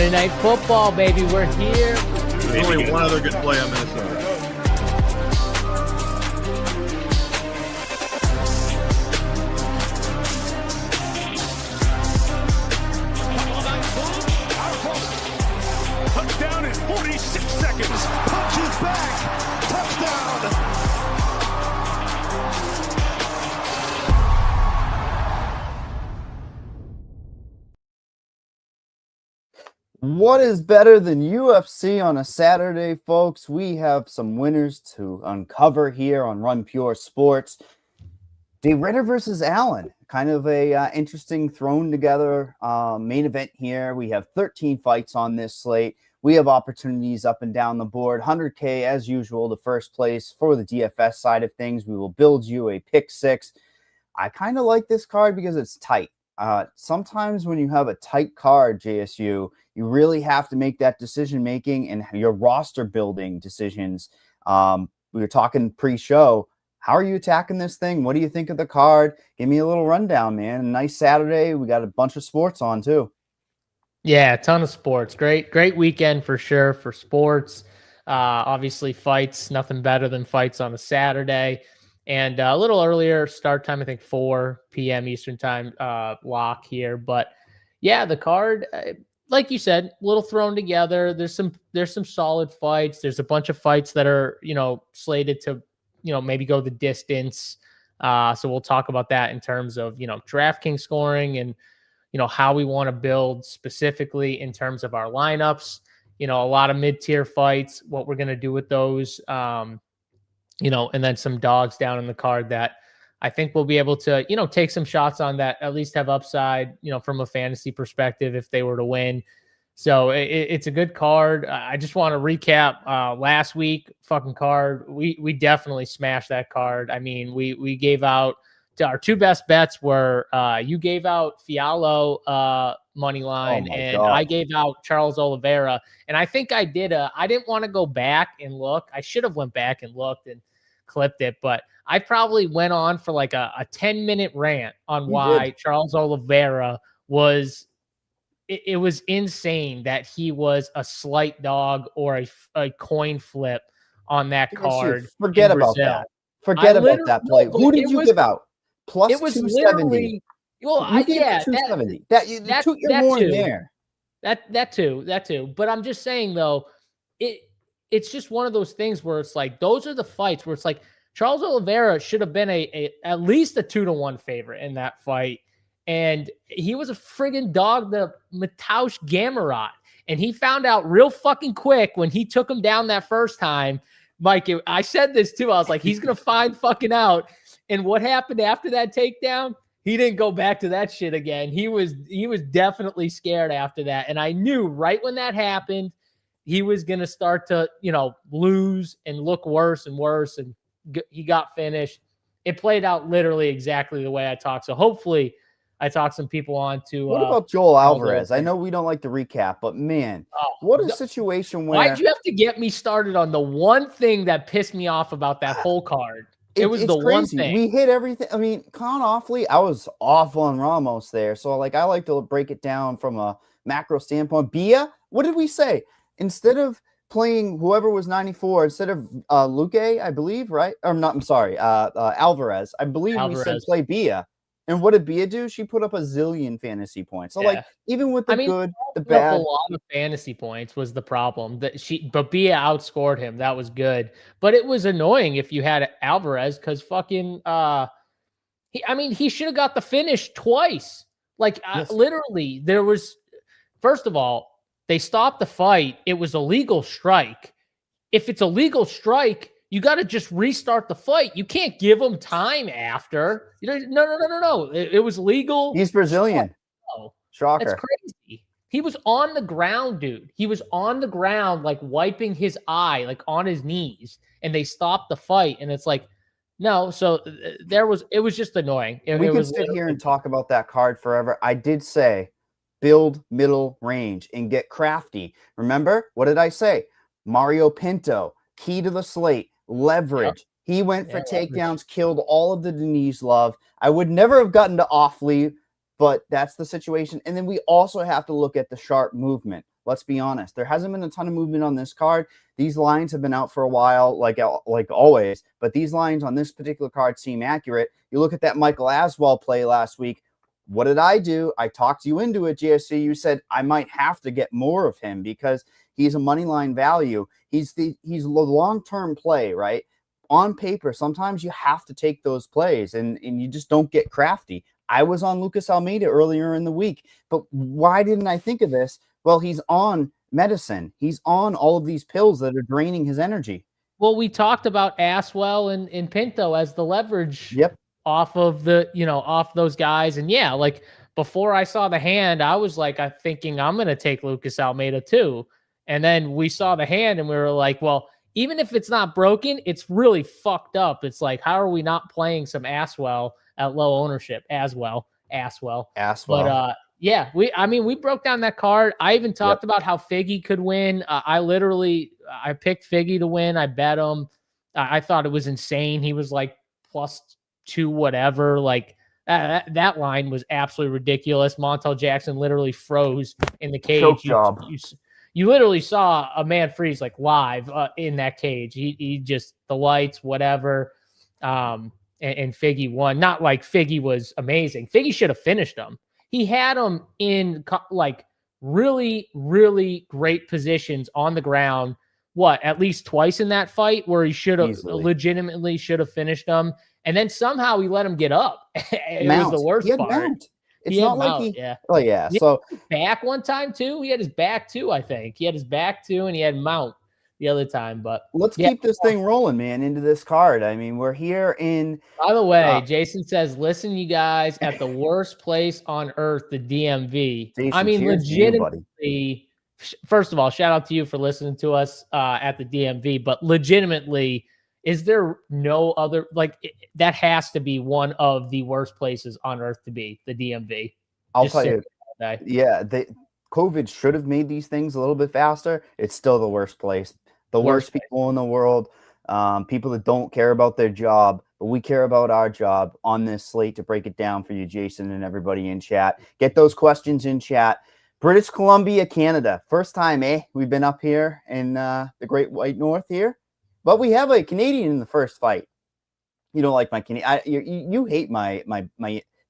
Monday Night Football, baby. We're here. There's only one other good play on Minnesota. Touchdown in 46 seconds. Punches back. Touchdown. What is better than UFC on a Saturday, folks? We have some winners to uncover here on Run Pure Sports. RIDDLER versus Allen, kind of a interesting thrown together main event here. We have 13 fights on this slate. We have opportunities up and down the board. 100K as usual, the first place for the DFS side of things. We will build you a pick six. I kind of like this card because it's tight. Sometimes when you have a tight card, JSU, you really have to make that decision making and your roster building decisions. We were talking pre-show. How are you attacking this thing? What do you think of the card? Give me a little rundown, man. A nice Saturday. We got a bunch of sports on too. Yeah, a ton of sports. Great weekend for sure for sports. Obviously fights, nothing better than fights on a Saturday. And a little earlier start time, I think 4 p.m. Eastern time lock here. But yeah, the card, like you said, a little thrown together. There's some solid fights. There's a bunch of fights that are, slated to, maybe go the distance. So we'll talk about that in terms of, DraftKings scoring and, how we want to build specifically in terms of our lineups. A lot of mid-tier fights, what we're going to do with those. And then some dogs down in the card that I think we'll be able to, take some shots on that, at least have upside, from a fantasy perspective if they were to win. So it's a good card. I just want to recap last week fucking card. We definitely smashed that card. I mean, we gave out our 2 best bets were you gave out Fiallo money line and God. I gave out Charles Oliveira. And I think I didn't want to go back and look. I should have went back and looked and clipped it, but I probably went on for like a 10-minute rant on why Charles Oliveira was, it was insane that he was a slight dog or a coin flip on that card. Forget about that. Forget about that play. Who did you give out? Plus it was 270. Well, you gave 270. You're more in there. That too. But I'm just saying though, it's just one of those things where it's like those are the fights where it's like Charles Oliveira should have been at least a 2-1 favorite in that fight. And he was a friggin' dog, the Mateusz Gamrot. And he found out real fucking quick when he took him down that first time. Mike, I said this too. I was like, he's going to find fucking out. And what happened after that takedown? He didn't go back to that shit again. He was definitely scared after that. And I knew right when that happened, he was going to start to, lose and look worse and worse. And he got finished. It played out literally exactly the way I talked. So hopefully I talked some people on to. What about Joel Alvarez? I know we don't like to recap, but man, what a situation where. Why'd you have to get me started on the one thing that pissed me off about that whole card? It was the crazy. One thing. We hit everything. I mean, Con Offley, I was off on Ramos there. So I like to break it down from a macro standpoint. Bia, what did we say? Instead of playing whoever was 94, instead of Luque, I believe, right? Or not, I'm sorry, Alvarez. I believe we said play Bia. And what did Bia do? She put up a zillion fantasy points. So even with the good, the bad, a lot of fantasy points was the problem. But Bia outscored him. That was good. But it was annoying if you had Alvarez because fucking he should have got the finish twice. Literally, there was. First of all, they stopped the fight. It was a legal strike. If it's a legal strike, you got to just restart the fight. You can't give him time after. No. It was legal. He's Brazilian. Shocker. That's crazy. He was on the ground, dude. He was on the ground, like wiping his eye, like on his knees, and they stopped the fight. And it's like, no. So it was just annoying. We could sit here and talk about that card forever. I did say build middle range and get crafty. Remember, what did I say? Mario Pinto, key to the slate. Leverage. Yep. He went for takedowns, killed all of the Denise Love. I would never have gotten to Offley, but that's the situation. And then we also have to look at the sharp movement. Let's be honest. There hasn't been a ton of movement on this card. These lines have been out for a while, like always, but these lines on this particular card seem accurate. You look at that Michael Aswell play last week. What did I do? I talked you into it, JSC. You said I might have to get more of him because he's a money line value. He's the long-term play, right? On paper, sometimes you have to take those plays and you just don't get crafty. I was on Lucas Almeida earlier in the week, but why didn't I think of this? Well, he's on medicine. He's on all of these pills that are draining his energy. Well, we talked about Aswell and Pinto as the leverage Yep. off of the, off those guys. And yeah, like before I saw the hand, I was like, I'm thinking I'm going to take Lucas Almeida too. And then we saw the hand and we were like, well, even if it's not broken, it's really fucked up. It's like, how are we not playing some Aswell at low ownership? Aswell. But yeah, we broke down that card. I even talked about how Figgy could win. I picked Figgy to win. I bet him. I thought it was insane. He was like +2 whatever. Like that line was absolutely ridiculous. Montel Jackson literally froze in the cage. Choke job. You literally saw a man freeze like live in that cage. He just, the lights, whatever. And Figgy won. Not like Figgy was amazing. Figgy should have finished him. He had him in like really, really great positions on the ground. At least twice in that fight where he should have legitimately finished him. And then somehow he let him get up. It was the worst part. Mount. It's not like he. Yeah. Oh yeah. So back one time too. He had his back too. I think he had his back too, and he had mount the other time. But let's keep this thing rolling, man. Into this card. I mean, we're here in. By the way, Jason says, "Listen, you guys, at the worst place on earth, the DMV." Jason, I mean, legitimately. First of all, shout out to you for listening to us at the DMV. But legitimately, is there no other that has to be one of the worst places on earth to be, the DMV? I'll tell you. Yeah, COVID should have made these things a little bit faster. It's still the worst place. The worst people in the world. People that don't care about their job, but we care about our job on this slate to break it down for you, Jason, and everybody in chat. Get those questions in chat. British Columbia, Canada. First time, we've been up here in the Great White North here. But we have a Canadian in the first fight. You don't like my Canadian. You hate my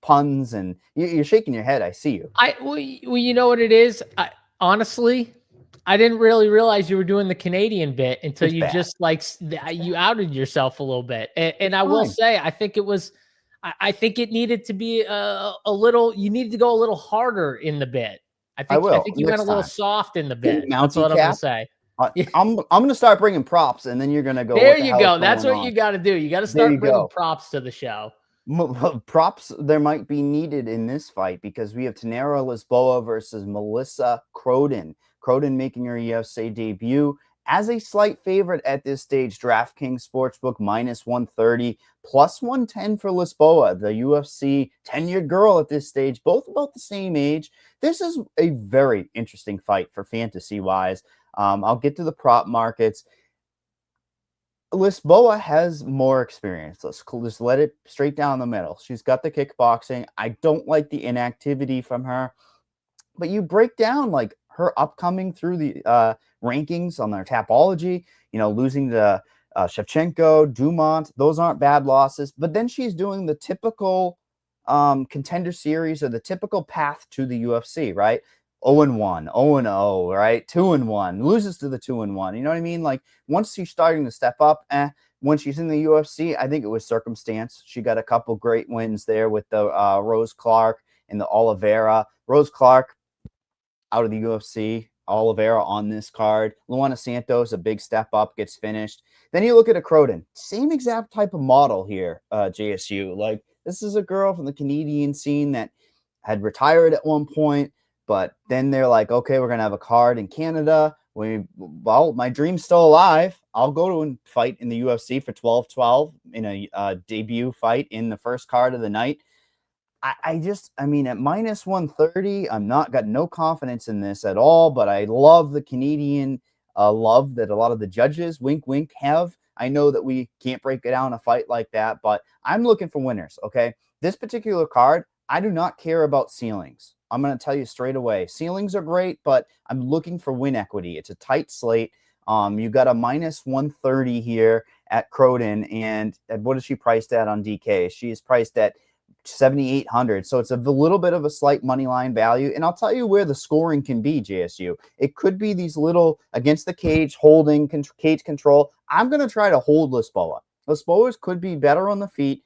puns, and you're shaking your head. I see you. Well, you know what it is? Honestly, I didn't really realize you were doing the Canadian bit until you just you outed yourself a little bit. And I will say, I think it needed to be a little. You needed to go a little harder in the bit. I think you went a little soft in the bit. That's what I'm gonna say. I'm going to start bringing props, and then you're going to go. There you go. That's what you got to do. You got to start bringing props to the show. Props there might be needed in this fight because we have Tanera Lisboa versus Melissa Croden. Croden making her UFC debut as a slight favorite at this stage. DraftKings Sportsbook -130, +110 for Lisboa, the UFC tenured girl at this stage, both about the same age. This is a very interesting fight for fantasy-wise. I'll get to the prop markets. Lisboa has more experience. Let's just let it straight down the middle. She's got the kickboxing. I don't like the inactivity from her. But you break down her upcoming through the rankings on their Tapology, losing to Shevchenko, Dumont. Those aren't bad losses. But then she's doing the typical contender series or the typical path to the UFC, right? 0-1, 0-0, right? 2-1, loses to the 2-1. You know what I mean? Once she's starting to step up, when she's in the UFC, I think it was circumstance. She got a couple great wins there with the Rose Clark and the Oliveira. Rose Clark out of the UFC, Oliveira on this card. Luana Santos, a big step up, gets finished. Then you look at a Croden, same exact type of model here, JSU. This is a girl from the Canadian scene that had retired at one point. But then they're like, okay, we're going to have a card in Canada. My dream's still alive. I'll go to and fight in the UFC for 12-12 in a debut fight in the first card of the night. I mean, at -130, got no confidence in this at all, but I love the Canadian love that a lot of the judges, wink, wink, have. I know that we can't break it down a fight like that, but I'm looking for winners, okay? This particular card, I do not care about ceilings. I'm going to tell you straight away, ceilings are great, but I'm looking for win equity. It's a tight slate. You got a minus 130 here at Croden, and what is she priced at on DK? She is priced at 7,800. So it's a little bit of a slight money line value. And I'll tell you where the scoring can be, JSU. It could be these little against the cage, holding, cage control. I'm going to try to hold Lisboa. Lisboa's could be better on the feet.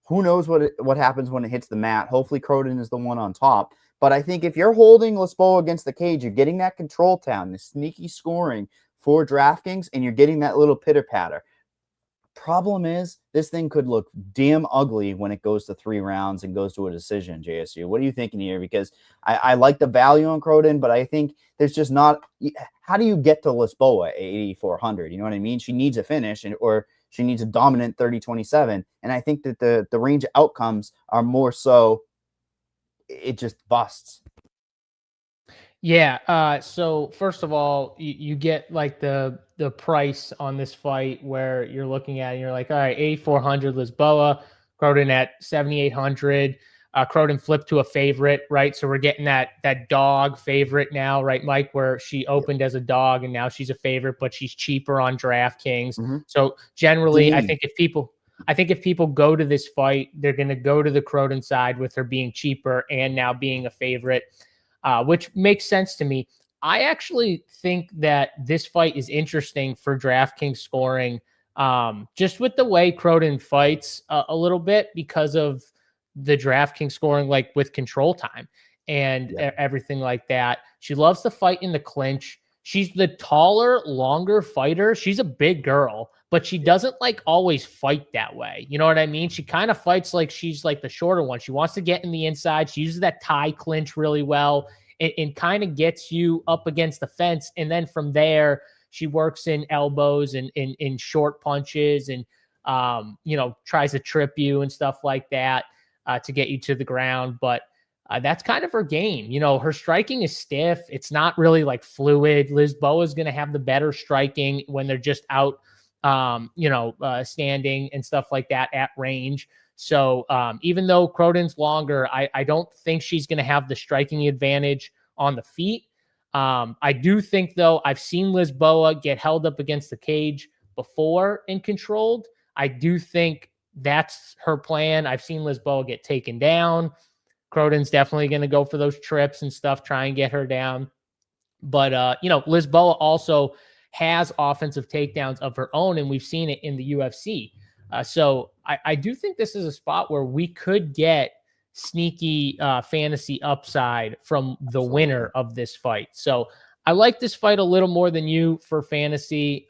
Who knows what happens when it hits the mat? Hopefully Croden is the one on top. But I think if you're holding Lisboa against the cage, you're getting that control town, the sneaky scoring for DraftKings, and you're getting that little pitter-patter. Problem is, this thing could look damn ugly when it goes to 3 rounds and goes to a decision, JSU. What are you thinking here? Because I like the value on Croden, but I think there's just not – how do you get to Lisboa at 8,400? You know what I mean? She needs a finish, or she needs a dominant 30-27. And I think that the range of outcomes are more so it just busts. Yeah. So first of all, you get like the price on this fight where you're looking at it and you're like, all right, 8,400 Lisboa, Croden at 7,800. Croden flipped to a favorite, right? So we're getting that dog favorite now, right, Mike? Where she opened as a dog and now she's a favorite, but she's cheaper on DraftKings. Mm-hmm. So generally, I think if people go to this fight, they're going to go to the Croden side with her being cheaper and now being a favorite. Which makes sense to me. I actually think that this fight is interesting for DraftKings scoring, just with the way Croden fights a little bit because of the DraftKings scoring, like with control time and everything like that. She loves to fight in the clinch. She's the taller, longer fighter. She's a big girl, but she doesn't like always fight that way. You know what I mean? She kind of fights like she's like the shorter one. She wants to get in the inside. She uses that tie clinch really well and kind of gets you up against the fence. And then from there, she works in elbows and in short punches and, tries to trip you and stuff like that to get you to the ground. But that's kind of her game. Her striking is stiff. It's not really like fluid. Lisboa is going to have the better striking when they're just out, standing and stuff like that at range. So even though Croden's longer, I don't think she's going to have the striking advantage on the feet. I do think, though, I've seen Lisboa get held up against the cage before and controlled. I do think that's her plan. I've seen Lisboa get taken down. Croden's definitely going to go for those trips and stuff, try and get her down. But, Lisboa also has offensive takedowns of her own, and we've seen it in the UFC. So I do think this is a spot where we could get sneaky fantasy upside from the winner of this fight. So I like this fight a little more than you for fantasy.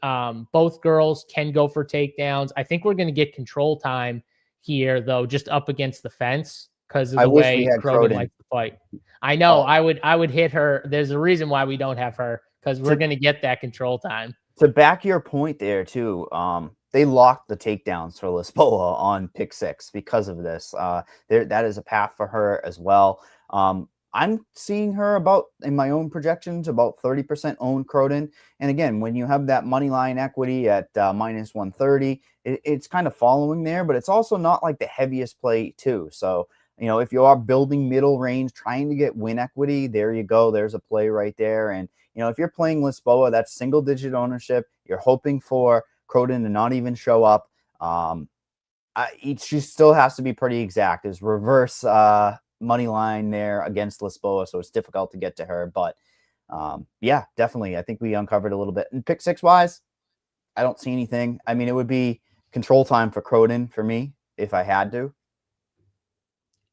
Both girls can go for takedowns. I think we're going to get control time here, though, just up against the fence because of the way Croden likes to fight. I know I would hit her. There's a reason why we don't have her, because we're going to get that control time. To back your point there, too, they locked the takedowns for Lisboa on pick 6 because of this. That is a path for her as well. I'm seeing her about, in my own projections, about 30% own Croden. And again, when you have that money line equity at minus 130, it's kind of following there, but it's also not like the heaviest play too. So, if you are building middle range, trying to get win equity, there you go. There's a play right there. And, if you're playing Lisboa, that's single digit ownership. You're hoping for Croden to not even show up. She still has to be pretty exact. There's reverse money line there against Lisboa, so it's difficult to get to her. But yeah, definitely. I think we uncovered a little bit. And pick 6 wise, I don't see anything. I mean, it would be control time for Croden for me if I had to.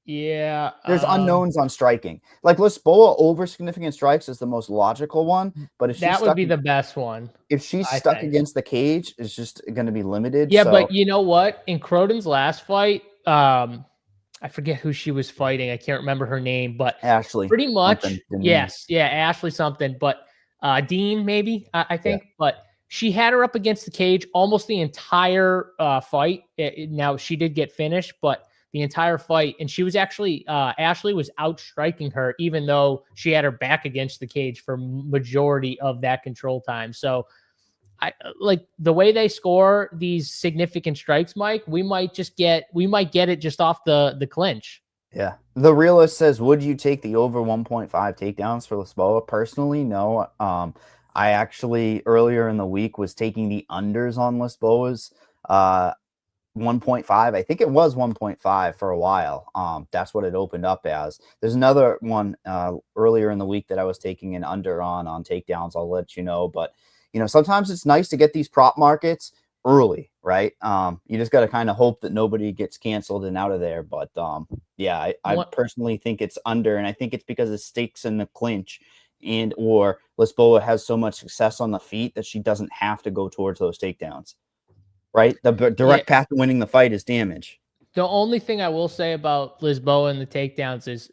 Yeah. There's unknowns on striking. Like Lisboa over significant strikes is the most logical one, but if that would be the best one. If she's stuck against the cage, it's just going to be limited. Yeah, but you know what? In Croden's last fight, I forget who she was fighting. I can't remember her name, but Ashley. Pretty much. Yes. Yeah, Ashley something. But Dean, maybe, I think. Yeah. But she had her up against the cage almost the entire fight. Now, she did get finished, but the entire fight. And she was actually, Ashley was outstriking her, even though she had her back against the cage for majority of that control time. So I like the way they score these significant strikes, Mike. We might get it just off the clinch. Yeah. The realist says, would you take the over 1.5 takedowns for Lisboa? Personally, no. I actually earlier in the week was taking the unders on Lisboa's 1.5. I think it was 1.5 for a while. That's what it opened up as. There's another one earlier in the week that I was taking an under on takedowns. I'll let you know. But, sometimes it's nice to get these prop markets early, right? You just got to kind of hope that nobody gets canceled and out of there. But yeah, I personally think it's under, and I think it's because of stakes in the clinch, and or Lisboa has so much success on the feet that she doesn't have to go towards those takedowns. Right? The direct path to winning the fight is damage. The only thing I will say about Lisboa and the takedowns is,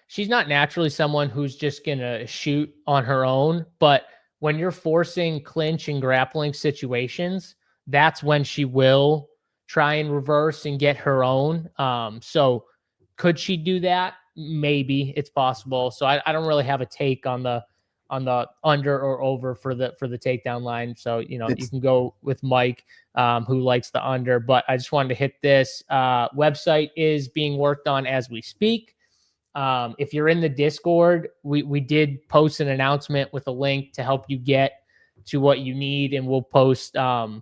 she's not naturally someone who's just going to shoot on her own. But when you're forcing clinch and grappling situations, that's when she will try and reverse and get her own. So could she do that? Maybe it's possible. So I don't really have a take on the under or over for the takedown line. So, you can go with Mike, who likes the under, but I just wanted to hit this. Website is being worked on as we speak. If you're in the Discord, we did post an announcement with a link to help you get to what you need. And we'll post, the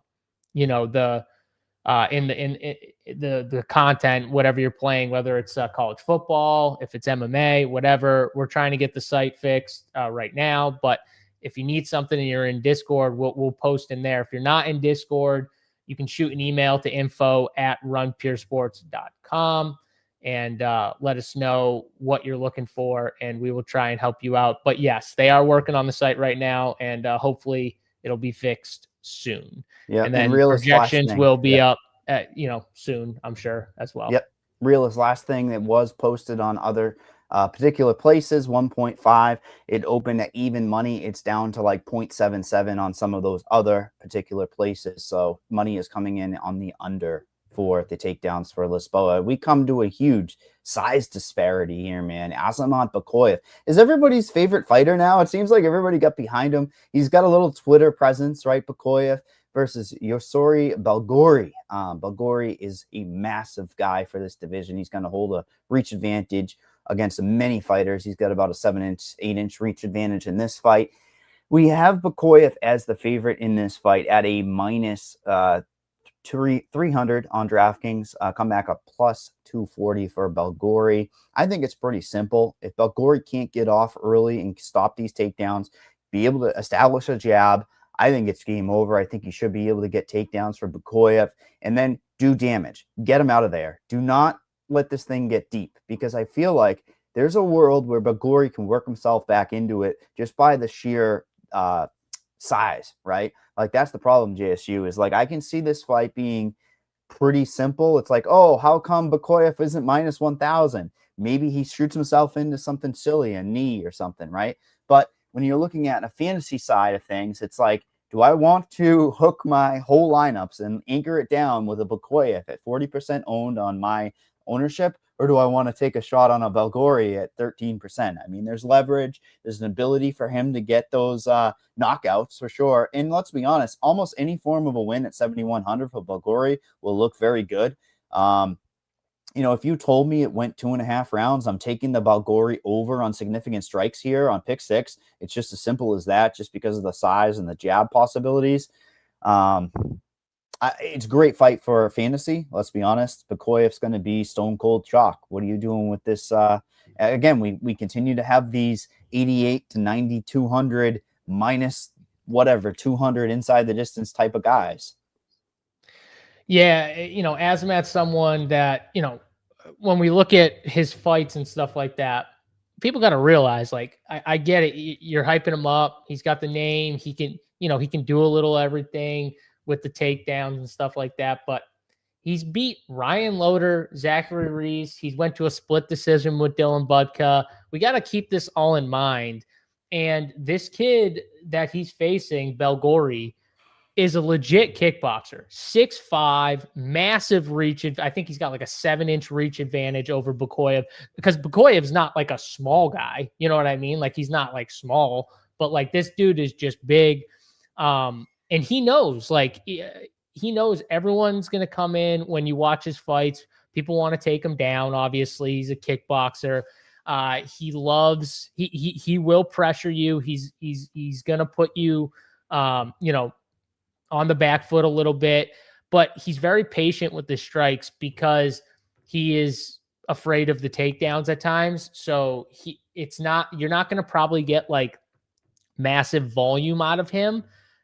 content, whatever you're playing, whether it's college football, if it's MMA, whatever. We're trying to get the site fixed right now, but if you need something and you're in Discord, we'll post in there. If you're not in Discord, you can shoot an email to info@runpuresports.com and let us know what you're looking for, and we will try and help you out. But yes, they are working on the site right now, and hopefully it'll be fixed soon. Yeah, and then projections will be up soon, I'm sure, as well. Yep. Realist last thing that was posted on other particular places, 1.5. It opened at even money. It's down to like 0.77 on some of those other particular places. So money is coming in on the under for the takedowns for Lisboa. We come to a huge size disparity here, man. Azamat Bakoyev is everybody's favorite fighter now. It seems like everybody got behind him. He's got a little Twitter presence, right? Bakoyev versus Yosori Belgori. Belgori is a massive guy for this division. He's going to hold a reach advantage against many fighters. He's got about a 7-inch, 8-inch reach advantage in this fight. We have Bakoyev as the favorite in this fight at a minus 300 on DraftKings. Come back up plus 240 for Belgori. I think it's pretty simple. If Belgori can't get off early and stop these takedowns, be able to establish a jab, I think it's game over. I think you should be able to get takedowns for Bakoyev and then do damage. Get him out of there. Do not let this thing get deep, because I feel like there's a world where Belgori can work himself back into it just by the sheer size, right? Like, that's the problem, JSU, is like, I can see this fight being pretty simple. It's like, oh, how come Bakoyev isn't minus 1,000? Maybe he shoots himself into something silly, a knee or something, right? But when you're looking at a fantasy side of things, it's like, do I want to hook my whole lineups and anchor it down with a Bakoyev at 40% owned on my ownership, or do I want to take a shot on a Belgori at 13%? I mean, there's leverage. There's an ability for him to get those knockouts for sure. And let's be honest, almost any form of a win at 7,100 for Belgori will look very good. If you told me it went 2.5 rounds, I'm taking the Belgori over on significant strikes here on pick 6. It's just as simple as that, just because of the size and the jab possibilities. It's a great fight for fantasy. Let's be honest. Bakoyev's going to be stone cold chalk. What are you doing with this? Again, we continue to have these 88 to 9,200 minus whatever 200 inside the distance type of guys. Yeah, Azamat's someone that, when we look at his fights and stuff like that, people got to realize, like, I get it. You're hyping him up. He's got the name. He can do a little everything with the takedowns and stuff like that. But he's beat Ryan Loder, Zachary Reese. He's went to a split decision with Dylan Budka. We got to keep this all in mind. And this kid that he's facing, Belgori, is a legit kickboxer. 6'5", massive reach. I think he's got like a 7-inch reach advantage over Bakoyev, because Bakoyev's not like a small guy. You know what I mean? Like, he's not like small, but like, this dude is just big. And he knows, like, he knows everyone's going to come in when you watch his fights. People want to take him down. Obviously, he's a kickboxer. He will pressure you. He's gonna put you, you know, on the back foot a little bit, but he's very patient with the strikes because he is afraid of the takedowns at times. So you're not going to probably get like massive volume out of him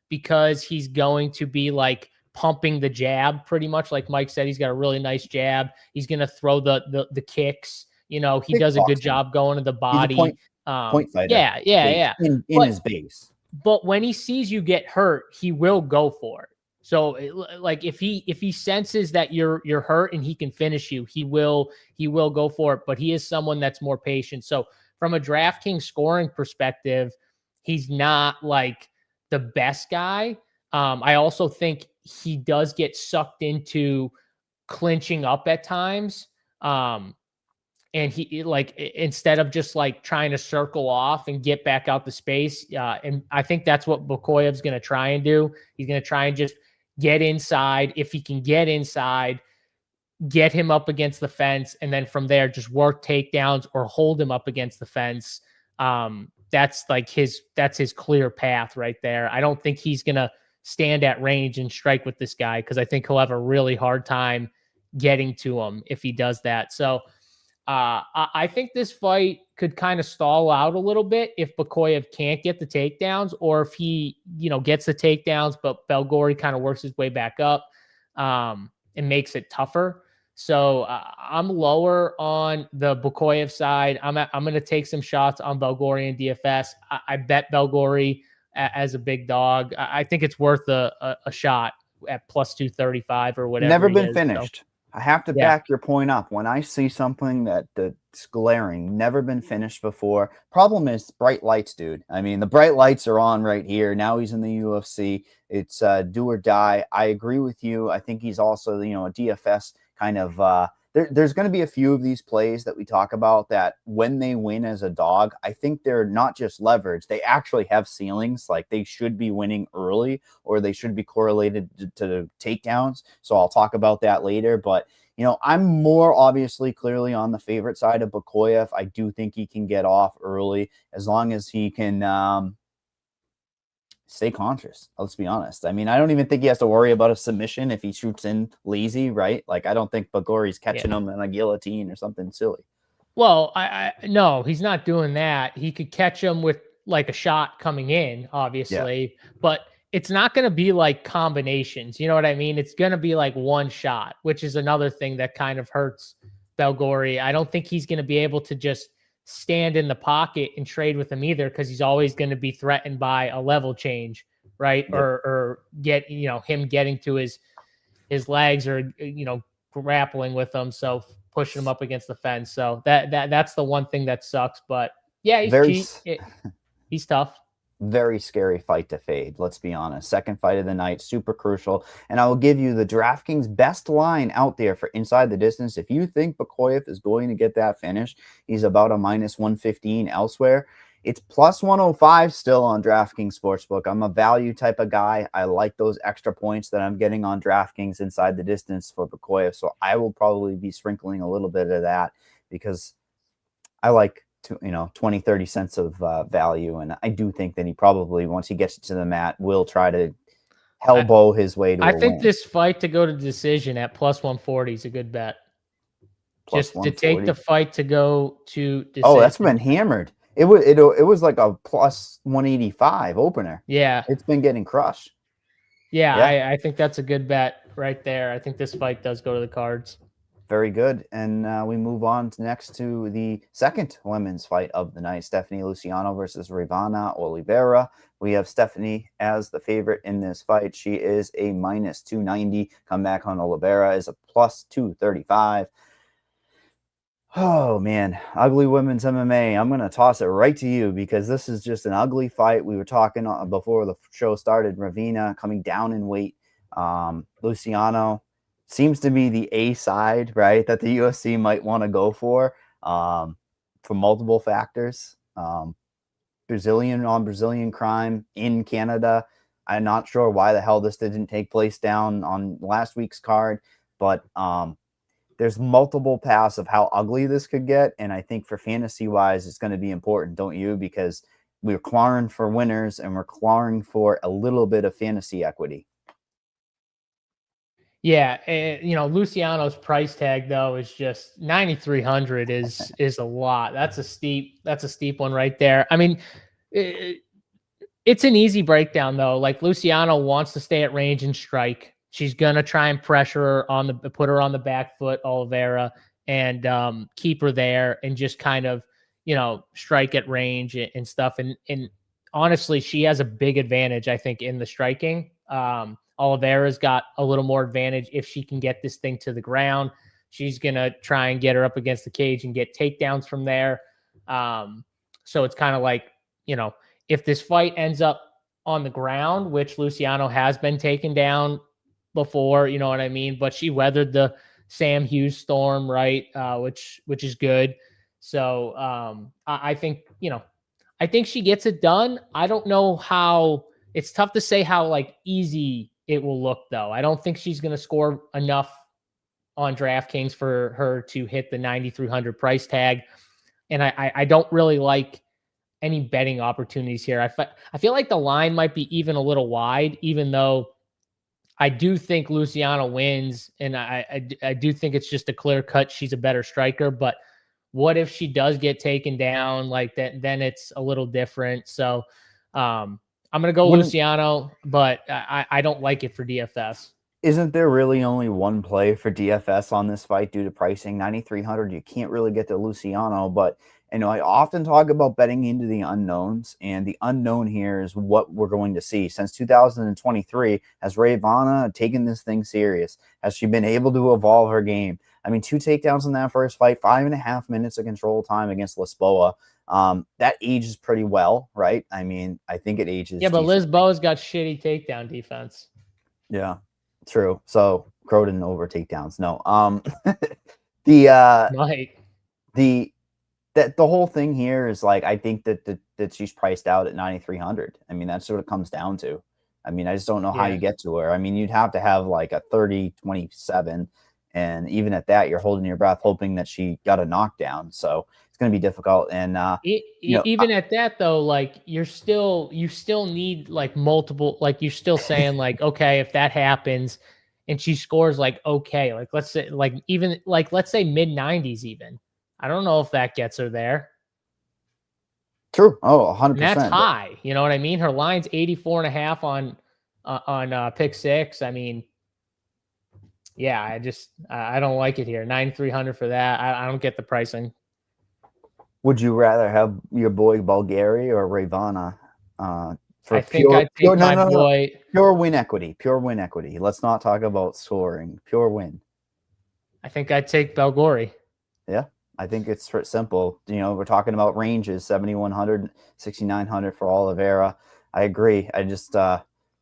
because he's going to be like pumping the jab pretty much. Like Mike said, he's got a really nice jab. He's going to throw the kicks. You know, he does a good job going to the body. He's a point fighter. Yeah. In his base. But when he sees you get hurt, he will go for it. So like if he senses that you're hurt and he can finish you, he will go for it. But he is someone that's more patient. So from a DraftKings scoring perspective, he's not like the best guy. I also think he does get sucked into clinching up at times. And he like instead of just like trying to circle off and get back out the space. And I think that's what Bokoyev's going to try and do. He's going to try and just get inside. If he can get inside, get him up against the fence. And then from there, just work takedowns or hold him up against the fence. That's his clear path right there. I don't think he's going to stand at range and strike with this guy because I think he'll have a really hard time getting to him if he does that. So, I think this fight could kind of stall out a little bit if Bokoyev can't get the takedowns, or if he, gets the takedowns, but Belgori kind of works his way back up and makes it tougher. So I'm lower on the Bokoyev side. I'm going to take some shots on Belgori and DFS. I bet Belgori as a big dog. I think it's worth a shot at plus 235 or whatever. Never been finished. So. I have to back your point up. When I see something that's glaring, never been finished before. Problem is bright lights, dude. I mean, the bright lights are on right here. Now he's in the UFC. It's do or die. I agree with you. I think he's also, a DFS kind of there's going to be a few of these plays that we talk about that when they win as a dog, I think they're not just leverage. They actually have ceilings. Like they should be winning early or they should be correlated to takedowns. So I'll talk about that later. But, I'm more obviously clearly on the favorite side of Bokoyev. I do think he can get off early as long as he can stay conscious. Let's be honest. I mean, I don't even think he has to worry about a submission if he shoots in lazy, right? Like, I don't think Bagori's catching him in a guillotine or something silly. Well, no, he's not doing that. He could catch him with like a shot coming in, obviously, but it's not going to be like combinations. You know what I mean? It's going to be like one shot, which is another thing that kind of hurts Belgori. I don't think he's going to be able to just stand in the pocket and trade with him either, because he's always going to be threatened by a level change, right? Yep. Or get him getting to his legs or grappling with him, so pushing him up against the fence. So that's the one thing that sucks. But yeah, he's tough. Very scary fight to fade. Let's be honest. Second fight of the night, super crucial. And I will give you the DraftKings best line out there for inside the distance. If you think Bokoyev is going to get that finish, he's about a minus 115 elsewhere. It's plus 105 still on DraftKings Sportsbook. I'm a value type of guy. I like those extra points that I'm getting on DraftKings inside the distance for Bokoyev. So I will probably be sprinkling a little bit of that because I like 20-30 cents of value, and I do think that he probably, once he gets to the mat, will try to elbow his way to I think this fight to go to decision at plus 140 is a good bet. Just to take the fight to go to decision. Oh, that's been hammered. It was like a plus 185 opener. Yeah, it's been getting crushed. Yeah. I think that's a good bet right there. I think this fight does go to the cards. Very good. And we move on next to the second women's fight of the night, Stephanie Luciano versus Ravana Oliveira. We have Stephanie as the favorite in this fight. She is a minus 290. Comeback on Oliveira is a plus 235. Oh, man. Ugly women's MMA. I'm going to toss it right to you because this is just an ugly fight. We were talking before the show started, Ravina coming down in weight. Luciano seems to be the A side, right, that the UFC might want to go for multiple factors. Brazilian crime in Canada. I'm not sure why the hell this didn't take place down on last week's card, but there's multiple paths of how ugly this could get. And I think for fantasy wise, it's going to be important, don't you? Because we're clawing for winners and we're clawing for a little bit of fantasy equity. Yeah, you know, Luciano's price tag though is just 9,300 is a lot. That's a steep one right there. I mean, it's an easy breakdown though. Like Luciano wants to stay at range and strike. She's gonna try and pressure her on put her on the back foot, Oliveira, and keep her there and just kind of, you know, strike at range and stuff. And honestly, she has a big advantage, I think, in the striking. Oliveira's got a little more advantage if she can get this thing to the ground. She's gonna try and get her up against the cage and get takedowns from there. So it's kind of like, you know, if this fight ends up on the ground, which Luciano has been taken down before, you know what I mean? But she weathered the Sam Hughes storm, right? Which is good. So I think, you know, I think she gets it done. I don't know how. It's tough to say how like easy it will look though. I don't think she's going to score enough on DraftKings for her to hit the 9,300 price tag. And I don't really like any betting opportunities here. I feel like the line might be even a little wide, even though I do think Luciano wins. And I do think it's just a clear cut. She's a better striker, but what if she does get taken down like that? Then it's a little different. So, I'm going to go Luciano, but I don't like it for DFS. Isn't there really only one play for DFS on this fight due to pricing? 9,300, you can't really get to Luciano, but you know, I often talk about betting into the unknowns, and the unknown here is what we're going to see. Since 2023, has Ravana taken this thing serious? Has she been able to evolve her game? I mean, 2 takedowns in that first fight, 5.5 minutes of control time against Lisboa. That ages pretty well, right? I mean, I think it ages. Yeah, but Lisboa's got shitty takedown defense. Yeah, true. So Croden over takedowns. No. The whole thing here is like, I think that she's priced out at 9,300. I mean, that's what it comes down to. I mean, I just don't know how you get to her. I mean, you'd have to have like a 30-27. And even at that, you're holding your breath, hoping that she got a knockdown. So it's going to be difficult. And even at that, though, like you still need like multiple, like you're still saying like, okay, if that happens and she scores like, okay, like let's say like even like, let's say mid 90s, even. I don't know if that gets her there. True. Oh, 100%. And that's high. You know what I mean? Her line's 84.5 on pick 6. I mean, yeah, I don't like it here. 9,300 for that. I don't get the pricing. Would you rather have your boy Bulgari or Ravana? I think I'd take my boy. Pure win equity. Pure win equity. Let's not talk about scoring. Pure win. I think I'd take Belgori. Yeah, I think it's simple. You know, we're talking about ranges, 7,100, 6,900 for Oliveira. I agree. I just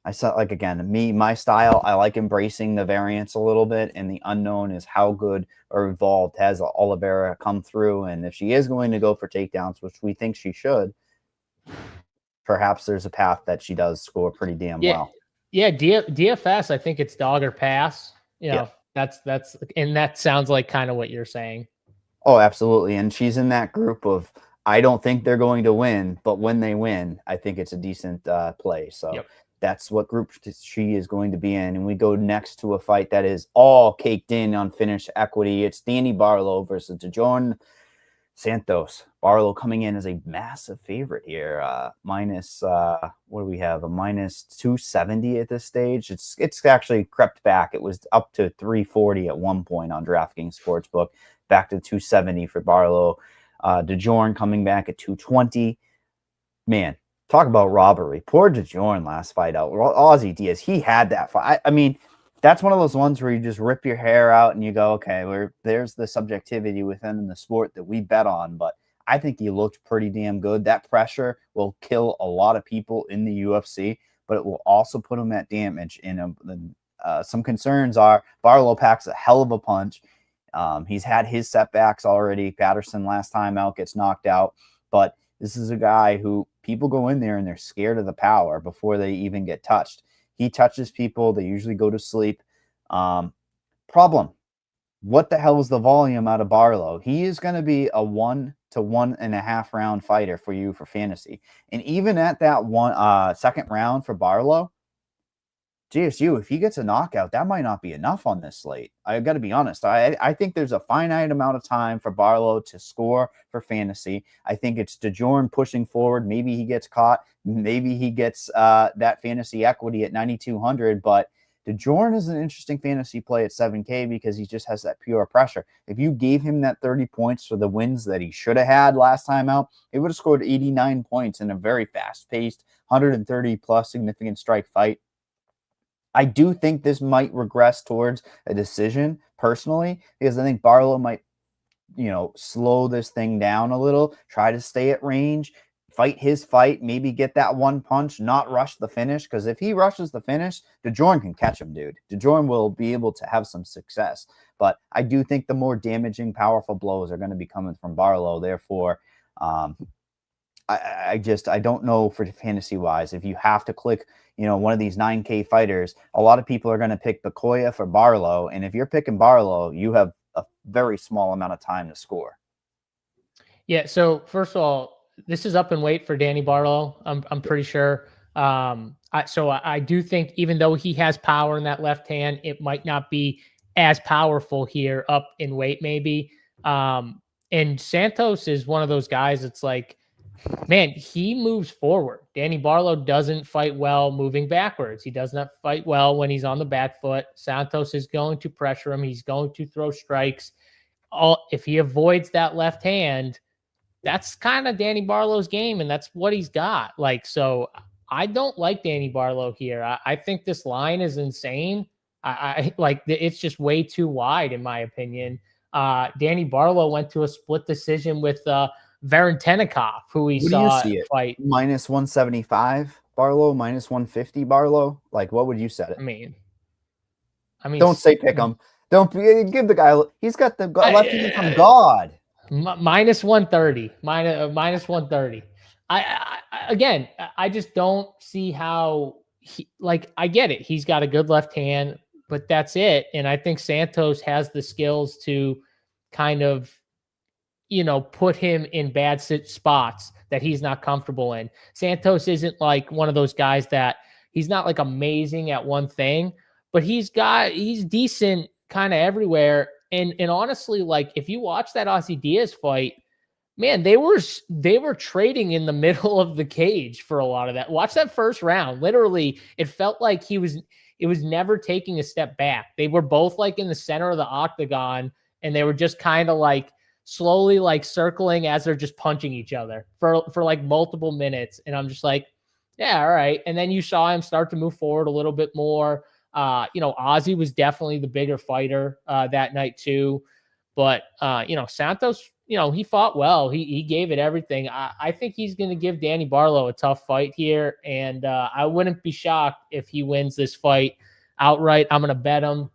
I saw, like, again, my style, I like embracing the variance a little bit, and the unknown is how good or evolved has Oliveira come through. And if she is going to go for takedowns, which we think she should, perhaps there's a path that she does score pretty damn well. Yeah, DFS, I think it's dog or pass. You know, that's and that sounds like kind of what you're saying. Oh, absolutely. And she's in that group of, I don't think they're going to win, but when they win, I think it's a decent play. So that's what group she is going to be in. And we go next to a fight that is all caked in on finished equity. It's Danny Barlow versus DeJorn Santos. Barlow coming in as a massive favorite here. Minus, what do we have? A minus 270 at this stage. It's actually crept back. It was up to 340 at one point on DraftKings Sportsbook. Back to 270 for Barlow. DeJorn coming back at 220. Man, talk about robbery. Poor DeJorn last fight out. Ozzy Diaz, he had that fight. I mean, that's one of those ones where you just rip your hair out and you go, okay, there's the subjectivity within the sport that we bet on. But I think he looked pretty damn good. That pressure will kill a lot of people in the UFC, but it will also put him at damage. And some concerns are Barlow packs a hell of a punch. He's had his setbacks already. Patterson last time out gets knocked out, but this is a guy who people go in there and they're scared of the power before they even get touched. He touches people. They usually go to sleep. Problem. what the hell is the volume out of Barlow? He is going to be a 1 to 1.5 round fighter for you for fantasy. And even at that second round for Barlow, GSU, if he gets a knockout, that might not be enough on this slate. I got to be honest. I think there's a finite amount of time for Barlow to score for fantasy. I think it's DeJorn pushing forward. Maybe he gets caught. Maybe he gets that fantasy equity at 9,200. But DeJorn is an interesting fantasy play at 7K because he just has that pure pressure. If you gave him that 30 points for the wins that he should have had last time out, he would have scored 89 points in a very fast-paced, 130-plus significant strike fight. I do think this might regress towards a decision personally, because I think Barlow might, slow this thing down a little, try to stay at range, fight his fight, maybe get that one punch, not rush the finish. Because if he rushes the finish, DeJorn can catch him, dude. DeJorn will be able to have some success. But I do think the more damaging, powerful blows are going to be coming from Barlow. Therefore, I don't know for fantasy wise, if you have to click, one of these 9K fighters, a lot of people are going to pick Bekoya for Barlow. And if you're picking Barlow, you have a very small amount of time to score. Yeah. So first of all, this is up in weight for Danny Barlow. I'm pretty sure. I do think even though he has power in that left hand, it might not be as powerful here up in weight, maybe. And Santos is one of those guys. It's like, man, he moves forward. Danny Barlow doesn't fight well moving backwards. He does not fight well when he's on the back foot. Santos is going to pressure him. He's going to throw strikes. If he avoids that left hand, that's kind of Danny Barlow's game, and that's what he's got. So I don't like Danny Barlow here. I think this line is insane. I like it's just way too wide, in my opinion. Danny Barlow went to a split decision with Varentenikov, who we saw fight. Minus 175 Barlow, minus 150 Barlow. What would you set it? I mean, don't say pick him. Don't give the guy. He's got the left hand from God. Minus 130. Minus 130. I just don't see how I get it. He's got a good left hand, but that's it. And I think Santos has the skills to kind of, put him in bad spots that he's not comfortable in. Santos isn't like one of those guys that he's not amazing at one thing, but he's decent kind of everywhere. And honestly, if you watch that Ozzy Diaz fight, man, they were trading in the middle of the cage for a lot of that. Watch that first round. Literally, it felt like it was never taking a step back. They were both in the center of the octagon, and they were just kind of slowly circling as they're just punching each other for multiple minutes. And I'm just yeah, all right. And then you saw him start to move forward a little bit more. Ozzy was definitely the bigger fighter that night too. But, Santos, he fought well. He gave it everything. I think he's going to give Danny Barlow a tough fight here. And I wouldn't be shocked if he wins this fight outright. I'm going to bet him.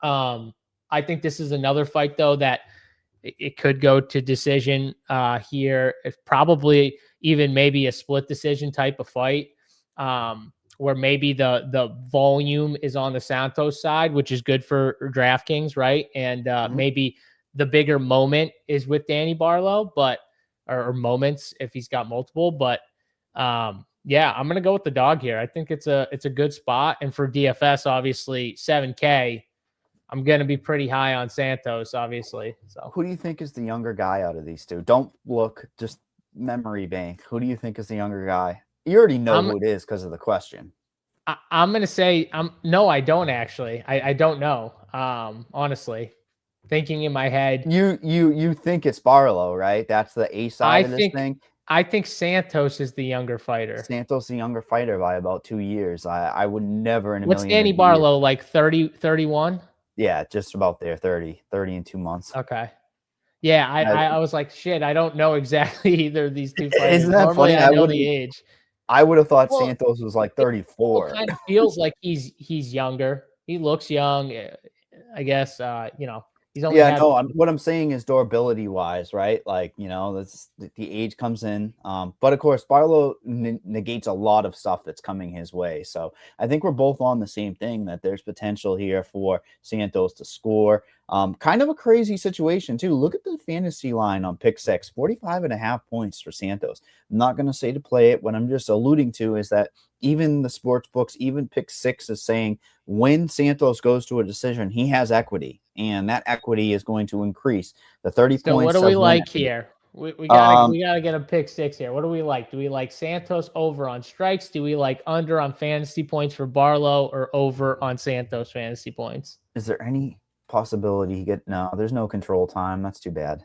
I think this is another fight, though, that it could go to decision here. It's probably even maybe a split decision type of fight where maybe the volume is on the Santos side, which is good for DraftKings, right? And maybe the bigger moment is with Danny Barlow, or moments if he's got multiple. But yeah, I'm gonna go with the dog here. I think it's a good spot, and for DFS, obviously 7K. I'm going to be pretty high on Santos, obviously. So, who do you think is the younger guy out of these two? Don't look, just memory bank. Who do you think is the younger guy? You already know who it is because of the question. I'm going to say, no, I don't actually. I don't know. Honestly, thinking in my head, you think it's Barlow, right? That's the A side of this thing. I think Santos is the younger fighter. Santos the younger fighter by about 2 years. I would never in a What's million. Danny Barlow, 30, 31? Yeah, just about there, 30 in 2 months. Okay. Yeah, I was like, shit, I don't know exactly either of these two fighters. Isn't that Normally, funny? I know the age. I would have thought Santos was 34. It kind of feels like he's younger. He looks young. I guess, He's only Yeah, had no, what I'm saying is durability wise, right? Like, that's the age comes in. But of course, Barlow negates a lot of stuff that's coming his way. So I think we're both on the same thing, that there's potential here for Santos to score. Kind of a crazy situation too. Look at the fantasy line on pick 6, 45.5 points for Santos. I'm not going to say to play it. What I'm just alluding to is that even the sports books, even pick 6 is saying when Santos goes to a decision, he has equity, and that equity is going to increase. The 30 So points. what do we like here? We gotta get a pick 6 here. What do we like? Do we like Santos over on strikes? Do we like under on fantasy points for Barlow, or over on Santos fantasy points? Is there any possibility no, there's no control time. That's too bad.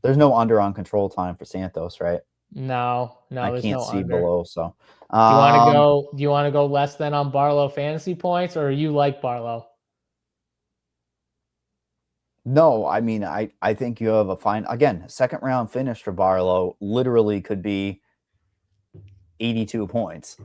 There's no under on control time for Santos, right? No, I there's can't no see under. below. So Do you want to go? Do you want to go less than on Barlow fantasy points, or you like Barlow? no, I mean, I think you have a fine, again, second round finish for Barlow literally could be 82 points.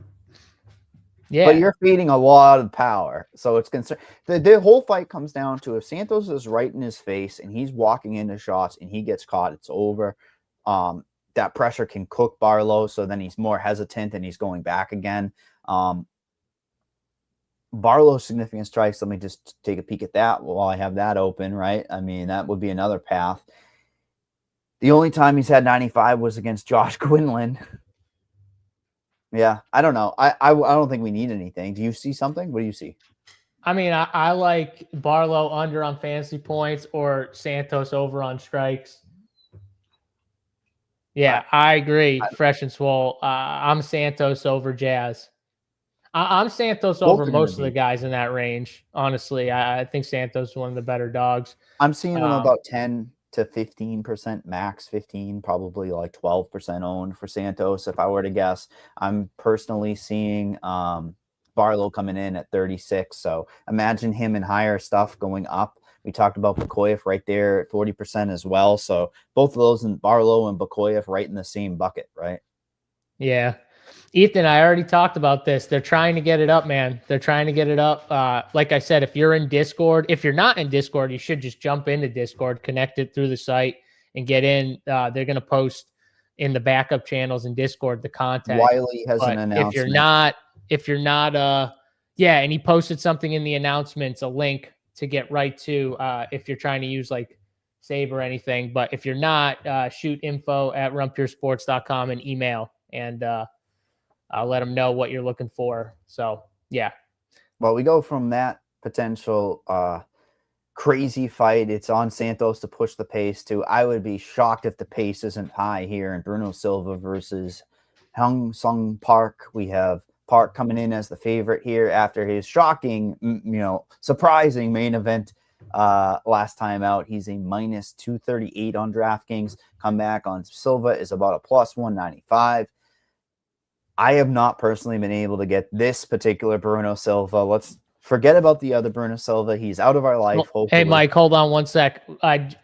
Yeah. But you're feeding a lot of power. So it's concerned. The whole fight comes down to if Santos is right in his face and he's walking into shots and he gets caught, it's over. That pressure can cook Barlow. So then he's more hesitant and he's going back again. Barlow's significant strikes. Let me just take a peek at that while I have that open, right? I mean, that would be another path. The only time he's had 95 was against Josh Quinlan. Yeah, I don't know. I don't think we need anything. Do you see something? What do you see? I mean, I like Barlow under on fantasy points or Santos over on strikes. Yeah, I agree. Fresh and swole. I'm Santos over Jazz. I'm Santos over most of the guys in that range. Honestly, I think Santos is one of the better dogs. I'm seeing him about 10 to 15%, max 15, probably like 12% owned for Santos. If I were to guess, I'm personally seeing Barlow coming in at 36. So imagine him in higher stuff going up. We talked about Bakoyev right there at 40% as well. So both of those, in Barlow and Bakoyev, right in the same bucket, right? Yeah. Ethan, I already talked about this. They're trying to get it up, man. They're trying to get it up. Like I said, if you're in Discord, if you're not in Discord, you should just jump into Discord, connect it through the site, and get in. They're going to post in the backup channels in Discord the content. Wiley has an announcement. If you're not, yeah, and he posted something in the announcements, a link to get right to if you're trying to use like Save or anything. But if you're not, shoot info@runpuresports.com and email, and I'll let them know what you're looking for. So, yeah. Well, we go from that potential crazy fight. It's on Santos to push the pace to. I would be shocked if the pace isn't high here in Bruno Silva versus Hung Sung Park. We have Park coming in as the favorite here after his shocking, surprising main event last time out. He's a minus 238 on DraftKings. Comeback on Silva is about a plus 195. I have not personally been able to get this particular Bruno Silva. Let's forget about the other Bruno Silva. He's out of our life. Hopefully. Hey, Mike, hold on one sec.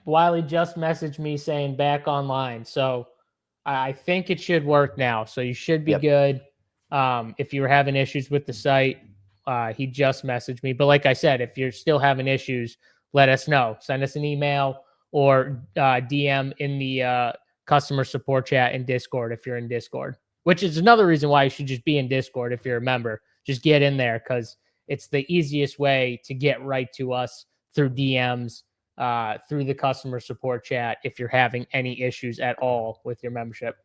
Wiley just messaged me saying back online. So I think it should work now. So you should be good. If you were having issues with the site, he just messaged me. But like I said, if you're still having issues, let us know. Send us an email or DM in the customer support chat in Discord if you're in Discord. Which is another reason why you should just be in Discord if you're a member. Just get in there because it's the easiest way to get right to us through DMs, through the customer support chat if you're having any issues at all with your membership.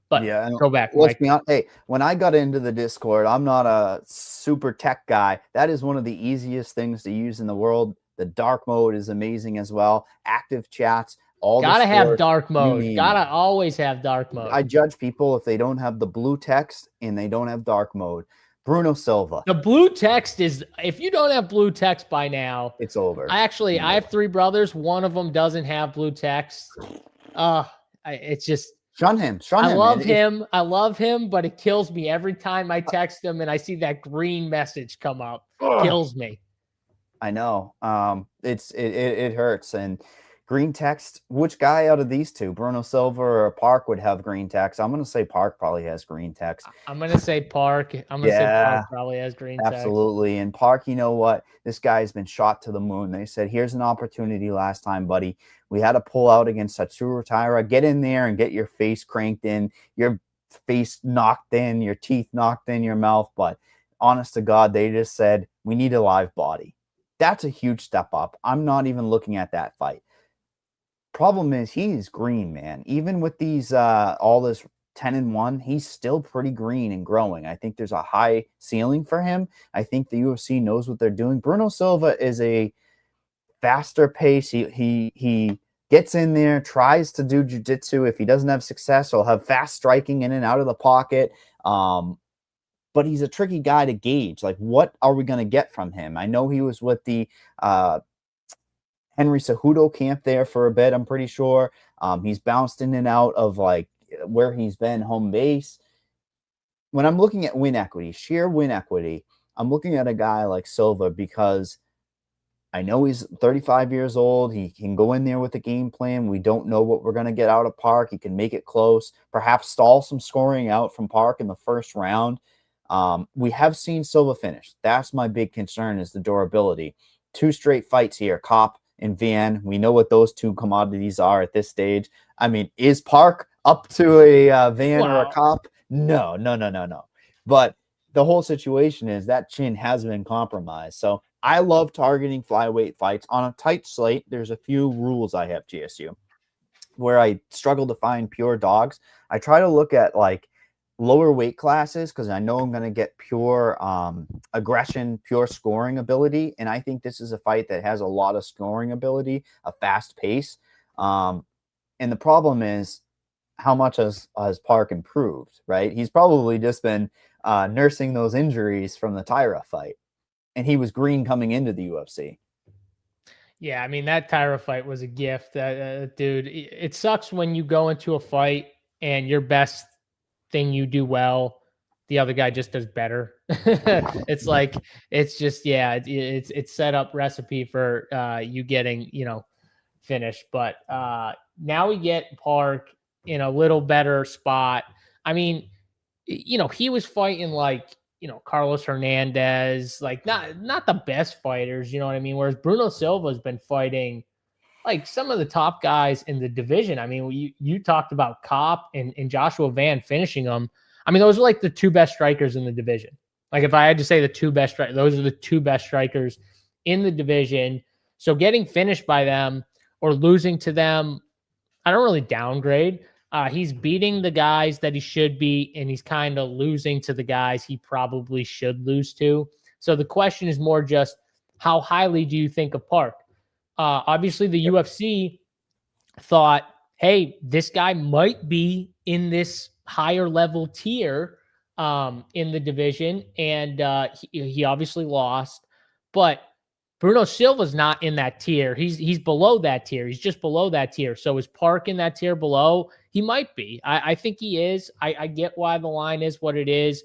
But yeah, go back. Let's be honest. Hey, when I got into the Discord, I'm not a super tech guy. That is one of the easiest things to use in the world. The dark mode is amazing as well. Active chats. Gotta have dark mode. Gotta always have dark mode. I judge people if they don't have the blue text and they don't have dark mode. Bruno Silva. The blue text is, if you don't have blue text by now, it's over. I have 3 brothers. One of them doesn't have blue text. It's just shun him. I love him, but it kills me every time I text him and I see that green message come up. Kills me. I know. It hurts. And Green text. Which guy out of these two, Bruno Silva or Park, would have green text? I'm going to say Park probably has green text. I'm going to say Park. I'm going to say Park probably has green text. Absolutely. And Park, you know what? This guy's been shot to the moon. They said, here's an opportunity last time, buddy. We had to pull out against Tatsuro Taira. Get in there and get your face cranked in, your face knocked in, your teeth knocked in your mouth. But honest to God, they just said, we need a live body. That's a huge step up. I'm not even looking at that fight. Problem is, he's green, man. Even with these, all this 10-1, he's still pretty green and growing. I think there's a high ceiling for him. I think the UFC knows what they're doing. Bruno Silva is a faster pace. He gets in there, tries to do jiu-jitsu. If he doesn't have success, he'll have fast striking in and out of the pocket. But he's a tricky guy to gauge. Like, what are we going to get from him? I know he was with the Henry Cejudo camp there for a bit, I'm pretty sure. He's bounced in and out of like where he's been home base. When I'm looking at win equity, sheer win equity, I'm looking at a guy like Silva because I know he's 35 years old. He can go in there with a game plan. We don't know what we're going to get out of Park. He can make it close, perhaps stall some scoring out from Park in the first round. We have seen Silva finish. That's my big concern, is the durability. 2 straight fights here, Kopp and Van. We know what those two commodities are at this stage. I mean, is Park up to a Van or a Kopp? No. But the whole situation is that chin has been compromised. So I love targeting flyweight fights on a tight slate. There's a few rules I have, GSU, where I struggle to find pure dogs. I try to look at like lower weight classes because I know I'm going to get pure aggression, pure scoring ability. And I think this is a fight that has a lot of scoring ability, a fast pace. And the problem is, how much has Park improved, right? He's probably just been nursing those injuries from the Taira fight. And he was green coming into the UFC. Yeah, I mean, that Taira fight was a gift. Dude, it sucks when you go into a fight and your best thing you do well, the other guy just does better. It's like, it's just, yeah, it's set up recipe for you getting, finished. But now we get Park in a little better spot. I mean, he was fighting like, Carlos Hernandez, like not the best fighters, you know what I mean? Whereas Bruno Silva has been fighting like some of the top guys in the division. I mean, you talked about Kopp and Joshua Van finishing them. I mean, those are like the 2 best strikers in the division. Like if I had to say the 2 best strikers, those are the 2 best strikers in the division. So getting finished by them or losing to them, I don't really downgrade. He's beating the guys that he should beat, and he's kind of losing to the guys he probably should lose to. So the question is more just, how highly do you think of Park? Obviously, the UFC thought, hey, this guy might be in this higher level tier in the division, and he obviously lost. But Bruno Silva's not in that tier. He's below that tier. He's just below that tier. So is Park in that tier below? He might be. I think he is. I get why the line is what it is.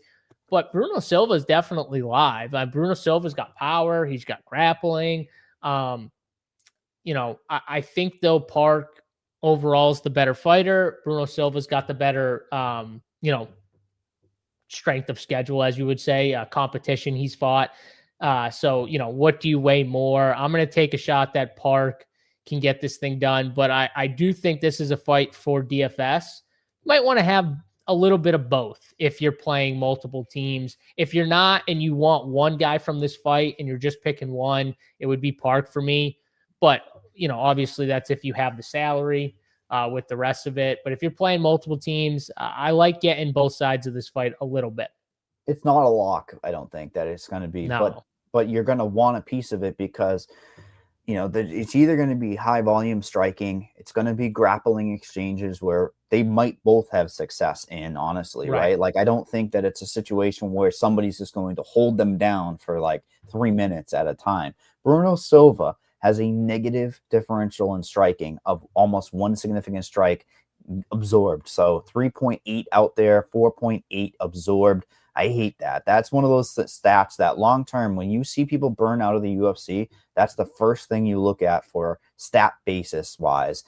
But Bruno Silva is definitely live. Bruno Silva's got power. He's got grappling. I think, though, Park overall is the better fighter. Bruno Silva's got the better, strength of schedule, as you would say, competition he's fought. So, what do you weigh more? I'm going to take a shot that Park can get this thing done, but I do think this is a fight for DFS. You might want to have a little bit of both if you're playing multiple teams. If you're not and you want one guy from this fight and you're just picking one, it would be Park for me. But, obviously that's if you have the salary with the rest of it. But if you're playing multiple teams, I like getting both sides of this fight a little bit. It's not a lock, I don't think, that it's going to be. No. But you're going to want a piece of it because, it's either going to be high volume striking. It's going to be grappling exchanges where they might both have success in, honestly, right? Like, I don't think that it's a situation where somebody's just going to hold them down for like 3 minutes at a time. Bruno Silva has a negative differential in striking of almost 1 significant strike absorbed. So 3.8 out there, 4.8 absorbed. I hate that. That's one of those stats that long term, when you see people burn out of the UFC, that's the first thing you look at for stat basis wise.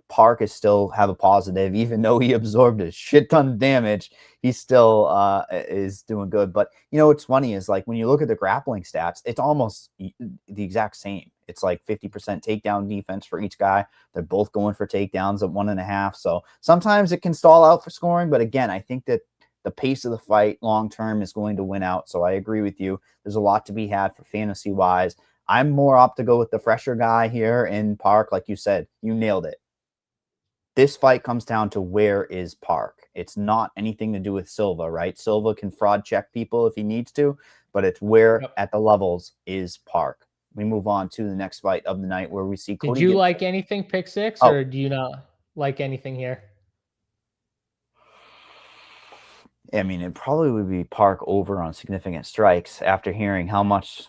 Park is still have a positive, even though he absorbed a shit ton of damage. He still is doing good. But what's funny is, like, when you look at the grappling stats, it's almost the exact same. It's like 50% takedown defense for each guy. They're both going for takedowns at 1.5. So sometimes it can stall out for scoring. But again, I think that the pace of the fight long term is going to win out. So I agree with you. There's a lot to be had for fantasy wise. I'm more apt to go with the fresher guy here in Park. Like you said, you nailed it. This fight comes down to where is Park. It's not anything to do with Silva, right? Silva can fraud check people if he needs to, but it's where at the levels is Park. We move on to the next fight of the night where we see Cody Did you Gibson. like anything pick six, or do you not like anything here? I mean, it probably would be Park over on significant strikes after hearing how much,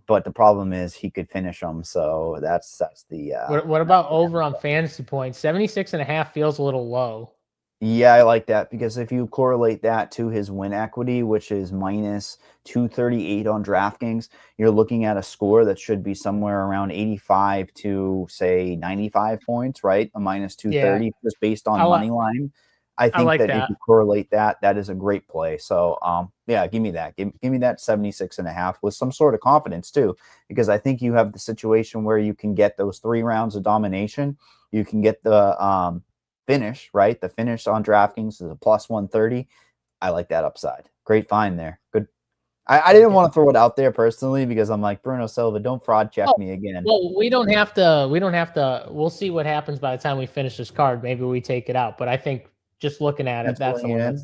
but the problem is he could finish them. So that's the. What about over on fantasy points? 76.5 feels a little low. Yeah, I like that, because if you correlate that to his win equity, which is minus 238 on DraftKings, you're looking at a score that should be somewhere around 85 to say 95 points, right? A minus 230 just based on money line. I think that if you correlate that, that is a great play. So, yeah, give me that. Give me that 76.5 with some sort of confidence too, because I think you have the situation where you can get those 3 rounds of domination. You can get the finish, right? The finish on DraftKings is a plus 130. I like that upside. Great find there. Good. I didn't want to throw it out there personally because I'm like, Bruno Silva, don't fraud check me again. Well, we don't have to. We'll see what happens by the time we finish this card. Maybe we take it out. But I think just looking at it, that's the one that's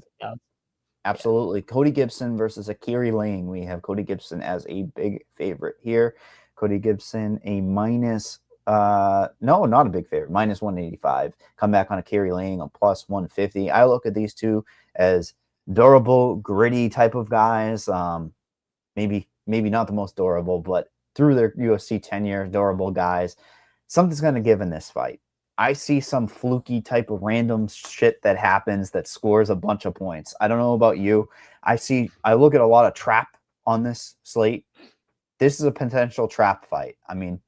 absolutely. Cody Gibson versus Akiri Lang. We have Cody Gibson as a big favorite here. Cody Gibson a minus no, not a big favorite, minus 185. Come back on Akiri Lang a plus 150. I look at these two as durable, gritty type of guys. Maybe not the most durable, but through their UFC tenure, durable guys. Something's going to give in this fight. I see some fluky type of random shit that happens that scores a bunch of points. I don't know about you. I look at a lot of trap on this slate. This is a potential trap fight. I mean,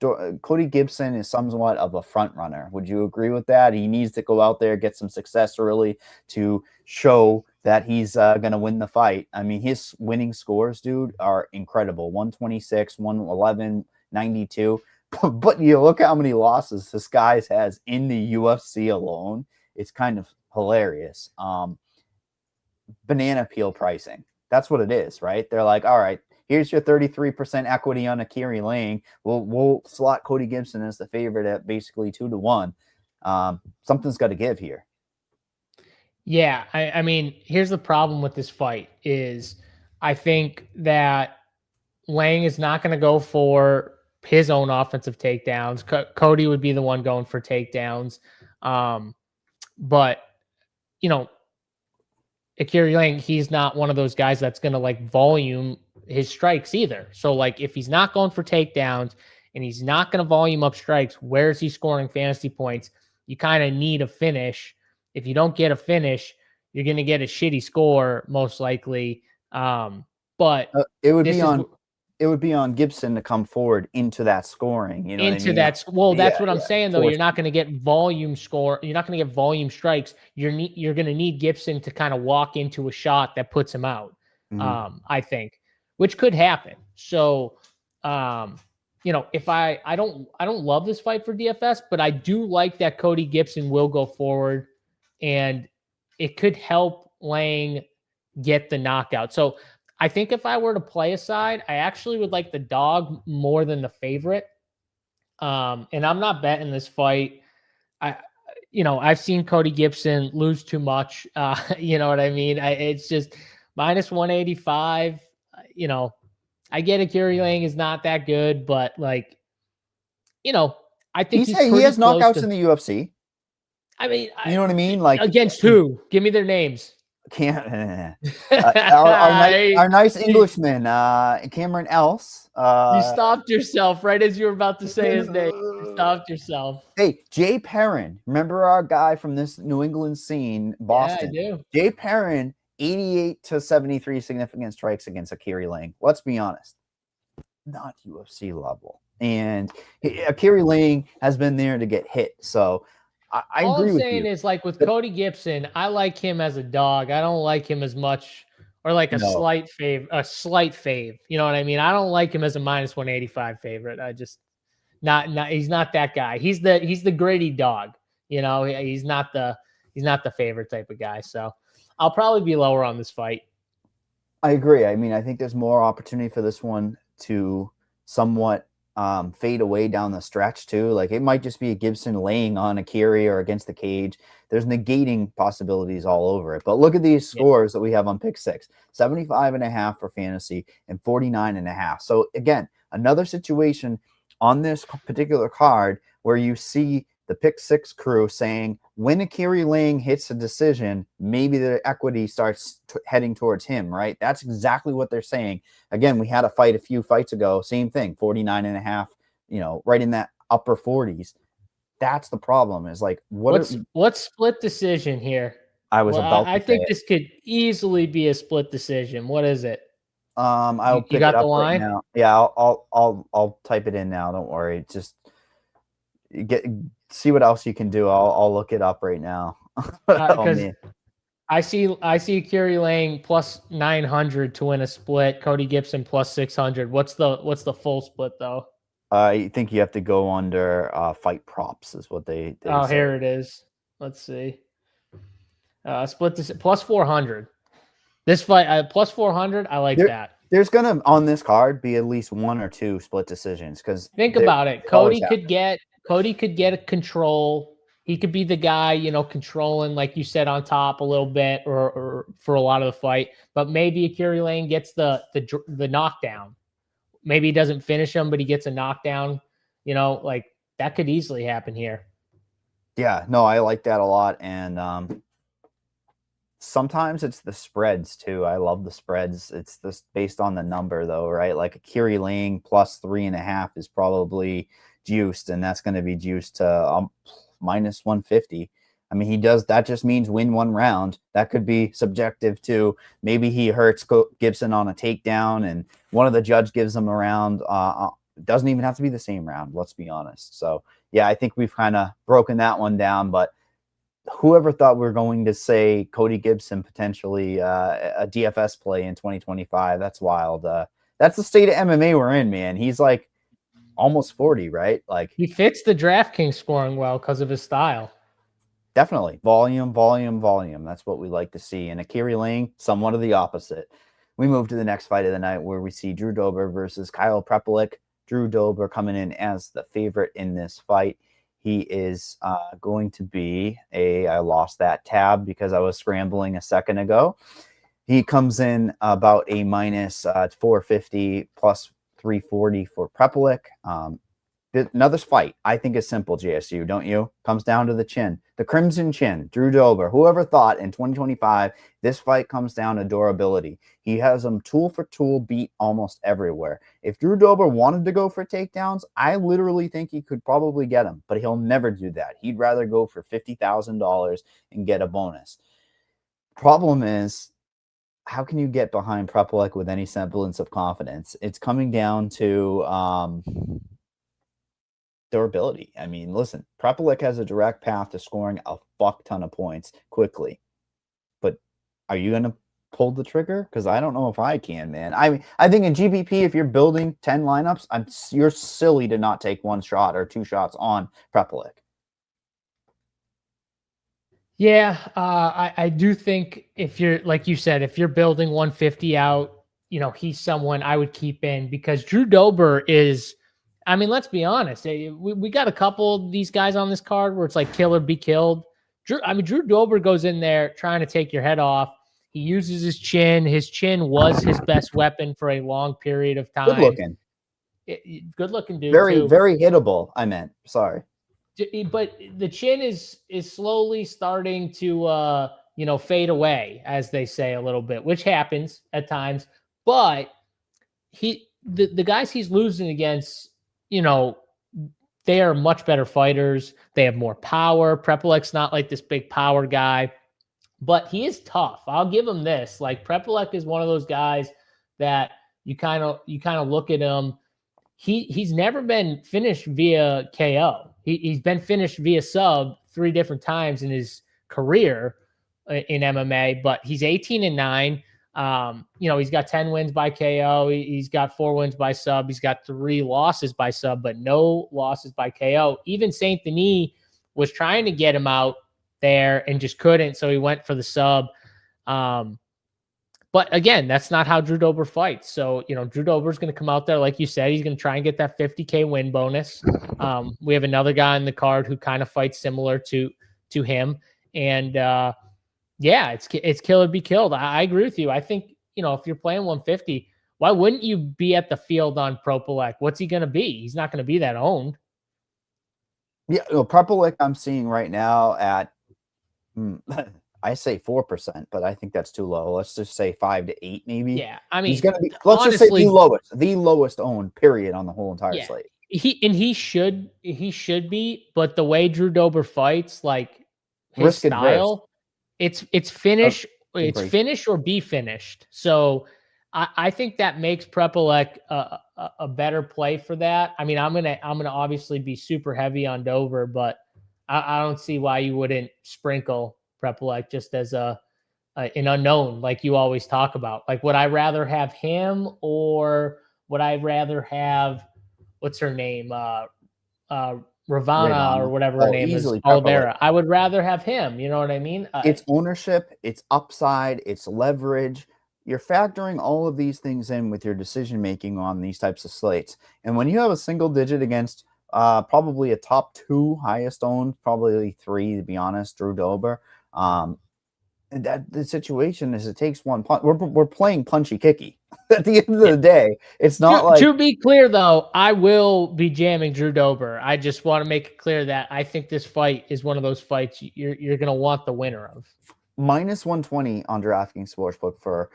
Cody Gibson is somewhat of a front runner. Would you agree with that? He needs to go out there, get some success early to show that he's going to win the fight. I mean, his winning scores, dude, are incredible. 126, 111, 92. But you look how many losses this guy has in the UFC alone. It's kind of hilarious. Banana peel pricing. That's what it is, right? They're like, all right, here's your 33% equity on Akiri Lang. We'll slot Cody Gibson as the favorite at basically 2-1. Something's got to give here. Yeah, I mean, here's the problem with this fight is I think that Lang is not going to go for his own offensive takedowns. Cody would be the one going for takedowns. But, Akiri Lang, he's not one of those guys that's going to like volume his strikes either. So like if he's not going for takedowns and he's not going to volume up strikes, where is he scoring fantasy points? You kind of need a finish. If you don't get a finish, you're going to get a shitty score most likely. But it would be on Gibson to come forward into that scoring. You know, that's what I'm saying though. You're not going to get volume score. You're not going to get volume strikes. You're going to need Gibson to kind of walk into a shot that puts him out. I think, which could happen. So, if I don't love this fight for DFS, but I do like that Cody Gibson will go forward, and it could help Lang get the knockout. So I think if I were to play a side, I actually would like the dog more than the favorite. And I'm not betting this fight. I've seen Cody Gibson lose too much. You know what I mean? It's just minus 185. I get Akiri Lang is not that good, but I think he has knockouts in the UFC. I mean, you know what I mean? Like against who? Give me their names. Our nice Englishman, Cameron Else. You stopped yourself right as you were about to say his name. You stopped yourself. Hey, Jay Perrin. Remember our guy from this New England scene, Boston? Yeah, I do. Jay Perrin 88 to 73 significant strikes against Akiri Lang. Let's be honest, not UFC level. And Akiri Lang has been there to get hit. So I All agree I'm with saying you. is, like, with Cody Gibson, I like him as a dog. I don't like him as much, or like a No. slight fave. You know what I mean? I don't like him as a minus 185 favorite. I just not he's not that guy. He's the gritty dog. You know, he's not the favorite type of guy. So I'll probably be lower on this fight. I agree. I mean, I think there's more opportunity for this one to somewhat fade away down the stretch too. Like it might just be a Gibson laying on Akiri or against the cage. There's negating possibilities all over it. But look at these scores that we have on pick 6, 75.5 for fantasy and 49.5. So again, another situation on this particular card where you see the pick 6 crew saying when Akiri Lang hits a decision, maybe the equity starts heading towards him, right? That's exactly what they're saying. Again, we had a fight a few fights ago, same thing, 49.5, you know, right in that upper 40s. That's the problem, is like, what's split decision here? I think this could easily be a split decision. What is it? I'll pick it up right now. Yeah, I'll type it in now. Don't worry. Just see what else you can do. I'll look it up right now. Because I see Akiri Lang plus 900 to win a split. Cody Gibson plus 600. What's the full split though? I think you have to go under fight props is what they oh, say. Here it is. Let's see. Split this plus 400. This fight plus 400. I like that. There's gonna on this card be at least 1 or 2 split decisions because think about it. Cody could get a control. He could be the guy, you know, controlling, like you said, on top a little bit or for a lot of the fight. But maybe Akiri Lang gets the knockdown. Maybe he doesn't finish him, but he gets a knockdown. You know, like that could easily happen here. Yeah, no, I like that a lot. And sometimes it's the spreads too. I love the spreads. It's this based on the number though, right? Like Akiri Lang plus 3.5 is probably juiced, and that's going to be juiced to minus 150. I mean, he does that just means win 1 round. That could be subjective too. Maybe he hurts Gibson on a takedown, and one of the judge gives him a round. Doesn't even have to be the same round. Let's be honest. So yeah, I think we've kind of broken that one down. But whoever thought we were going to say Cody Gibson potentially a DFS play in 2025? That's wild. That's the state of MMA we're in, man. He's like almost 40, right? Like he fits the DraftKings scoring well because of his style. Definitely. Volume. That's what we like to see. And Akiri Lang, somewhat of the opposite. We move to the next fight of the night where we see Drew Dober versus Kyle Prepelic. Drew Dober coming in as the favorite in this fight. He is going to be I lost that tab because I was scrambling a second ago. He comes in about a minus 450 plus 340 for Prepelic. Another fight, I think, is simple, JSU, don't you? Comes down to the chin. The Crimson Chin, Drew Dober. Whoever thought in 2025 this fight comes down to durability. He has them tool for tool beat almost everywhere. If Drew Dober wanted to go for takedowns, I literally think he could probably get them, but he'll never do that. He'd rather go for $50,000 and get a bonus. Problem is, how can you get behind Prepelic with any semblance of confidence? It's coming down to durability. I mean, listen, Prepelic has a direct path to scoring a fuck ton of points quickly. But are you going to pull the trigger? Because I don't know if I can, man. I mean, I think in GPP, if you're building 10 lineups, you're silly to not take 1 shot or 2 shots on Prepelic. Yeah, I do think if you're, like you said, if you're building 150 out, you know, he's someone I would keep in because Drew Dober is, I mean, let's be honest. We got a couple of these guys on this card where it's like kill or be killed. Drew Dober goes in there trying to take your head off. He uses his chin. His chin was his best weapon for a long period of time. Good looking dude. Very hittable. I meant, sorry. But the chin is slowly starting to fade away, as they say a little bit, which happens at times. But the guys he's losing against, you know, they are much better fighters. They have more power. Prepelic's not like this big power guy, but he is tough. I'll give him this. Like Prepolek is one of those guys that you kind of look at him. He's never been finished via KO. He's been finished via sub 3 different times in his career in MMA, but he's 18-9. He's got 10 wins by KO. He's got 4 wins by sub. He's got 3 losses by sub, but no losses by KO. Even Saint Denis was trying to get him out there and just couldn't, so he went for the sub. But again, that's not how Drew Dober fights. So, Drew Dober's going to come out there, like you said, he's going to try and get that $50K win bonus. We have another guy in the card who kind of fights similar to him. And it's kill or be killed. I agree with you. I think, if you're playing 150, why wouldn't you be at the field on Prepolek? What's he going to be? He's not going to be that owned. Yeah, Prepolek I'm seeing right now at I say 4%, but I think that's too low. Let's just say 5 to 8, maybe. Yeah, I mean, he's gonna be. Let's honestly, just say the lowest owned period on the whole entire slate. He should be, but the way Drew Dober fights, like his risk style, it's finish, finish or be finished. So I think that makes Prepolek a better play for that. I mean, I'm gonna obviously be super heavy on Dober, but I don't see why you wouldn't sprinkle Prepolek just as an unknown, like you always talk about. Like, would I rather have him, or would I rather have what's her name, Ravana or whatever her name is, Oliveira? I would rather have him. You know what I mean? It's ownership, it's upside, it's leverage. You're factoring all of these things in with your decision making on these types of slates. And when you have a single digit against probably a top 2 highest owned, probably 3 to be honest, Drew Dober. That the situation is it takes one punch. We're playing punchy kicky at the end of the day. It's not to be clear though, I will be jamming Drew Dober. I just want to make it clear that I think this fight is one of those fights you're going to want the winner of. -120 on DraftKings Sportsbook for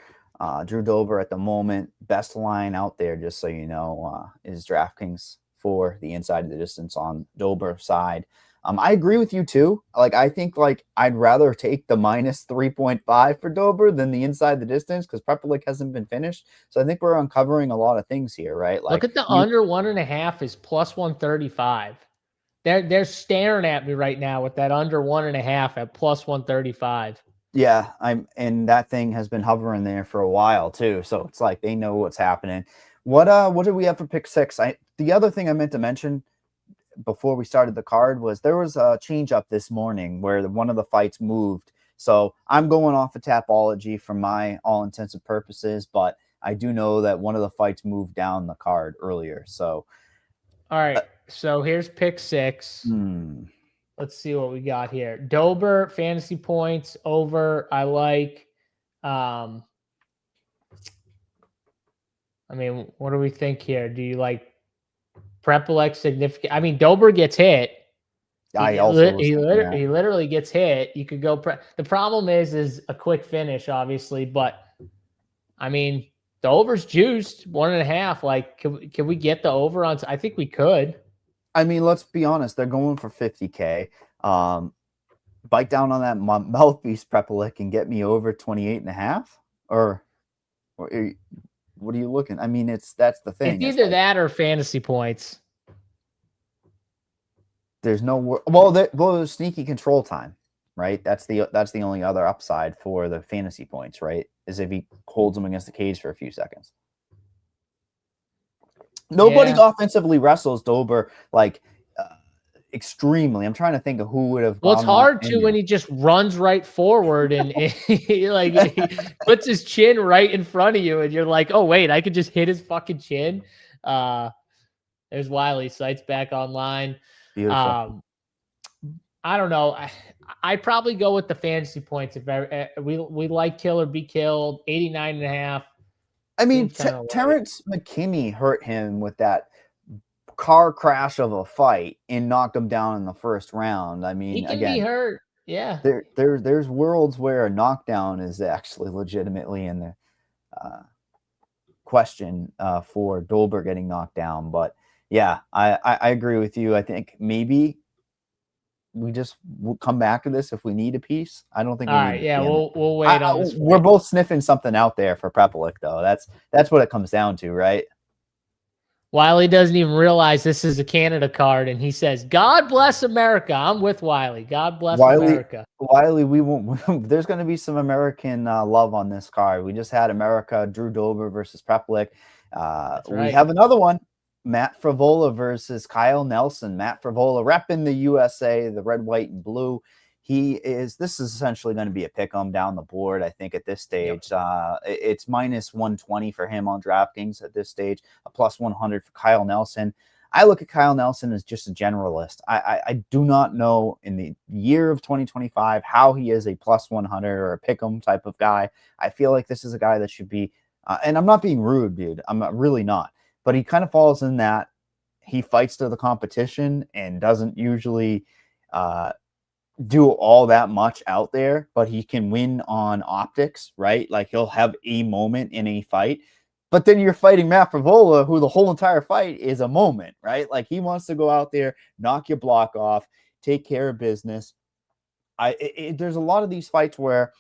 Drew Dober at the moment. Best line out there, just so you know, is DraftKings for the inside of the distance on Dober side. I agree with you too. Like, I think I'd rather take the -3.5 for Dober than the inside the distance because Prepolek hasn't been finished. So I think we're uncovering a lot of things here, right? Like, look at the under 1.5 is +135. They're staring at me right now with that under 1.5 at +135. Yeah, and that thing has been hovering there for a while too. So it's like they know what's happening. What do we have for pick 6? The other thing I meant to mention before we started the card was there was a change up this morning where one of the fights moved. So I'm going off of Tapology for my all intensive purposes, but I do know that one of the fights moved down the card earlier. So, all right. So here's pick 6. Let's see what we got here. Dober fantasy points over. I like. I mean, what do we think here? Do you like Prepolek significant? I mean, Dober gets hit. He literally gets hit. You could go. The problem is a quick finish, obviously, but I mean, the over's juiced 1.5. Like, can we get the over on? I think we could. I mean, let's be honest. They're going for 50K. Bite down on that mouthpiece, Prepolek, and get me over 28.5. Or what are you looking? I mean, that's the thing. It's either that or fantasy points. There's no there's sneaky control time, right? That's the only other upside for the fantasy points, right? Is if he holds them against the cage for a few seconds. Nobody offensively wrestles Dober extremely. I'm trying to think of who would have. Well, it's hard to when he just runs right forward and he puts his chin right in front of you, and you're like, oh wait, I could just hit his fucking chin. There's Wiley Sites back online. Beautiful. I don't know. I probably go with the fantasy points. If we like kill or be killed, 89.5. I mean, Terrence McKinney hurt him with that car crash of a fight and knocked him down in the first round. I mean, he can be hurt. Yeah. There's worlds where a knockdown is actually legitimately in the question for Dober getting knocked down. But yeah, I agree with you. I think maybe we just will come back to this if we need a piece. I don't think All we right, need. yeah, we'll wait on this. We're both sniffing something out there for Prepelic, though. That's what it comes down to, right? Wiley doesn't even realize this is a Canada card, and he says, "God bless America." I'm with Wiley. God bless America. Wiley, we won't. There's going to be some American love on this card. We just had America, Drew Dober versus Prepelic. We have another one. Matt Frivola versus Kyle Nelson. Matt Frivola repping the USA, the red, white, and blue. This is essentially going to be a pick 'em down the board, I think, at this stage. Yep. It's minus 120 for him on DraftKings at this stage, a plus 100 for Kyle Nelson. I look at Kyle Nelson as just a generalist. I do not know in the year of 2025 how he is a plus 100 or a pick 'em type of guy. I feel like this is a guy that should be, and I'm not being rude, dude. I'm really not. But he kind of falls in that he fights to the competition and doesn't usually do all that much out there, but he can win on optics, right? Like he'll have a moment in a fight, but then you're fighting Matt Frivola, who the whole entire fight is a moment, right? Like he wants to go out there, knock your block off, take care of business. There's a lot of these fights where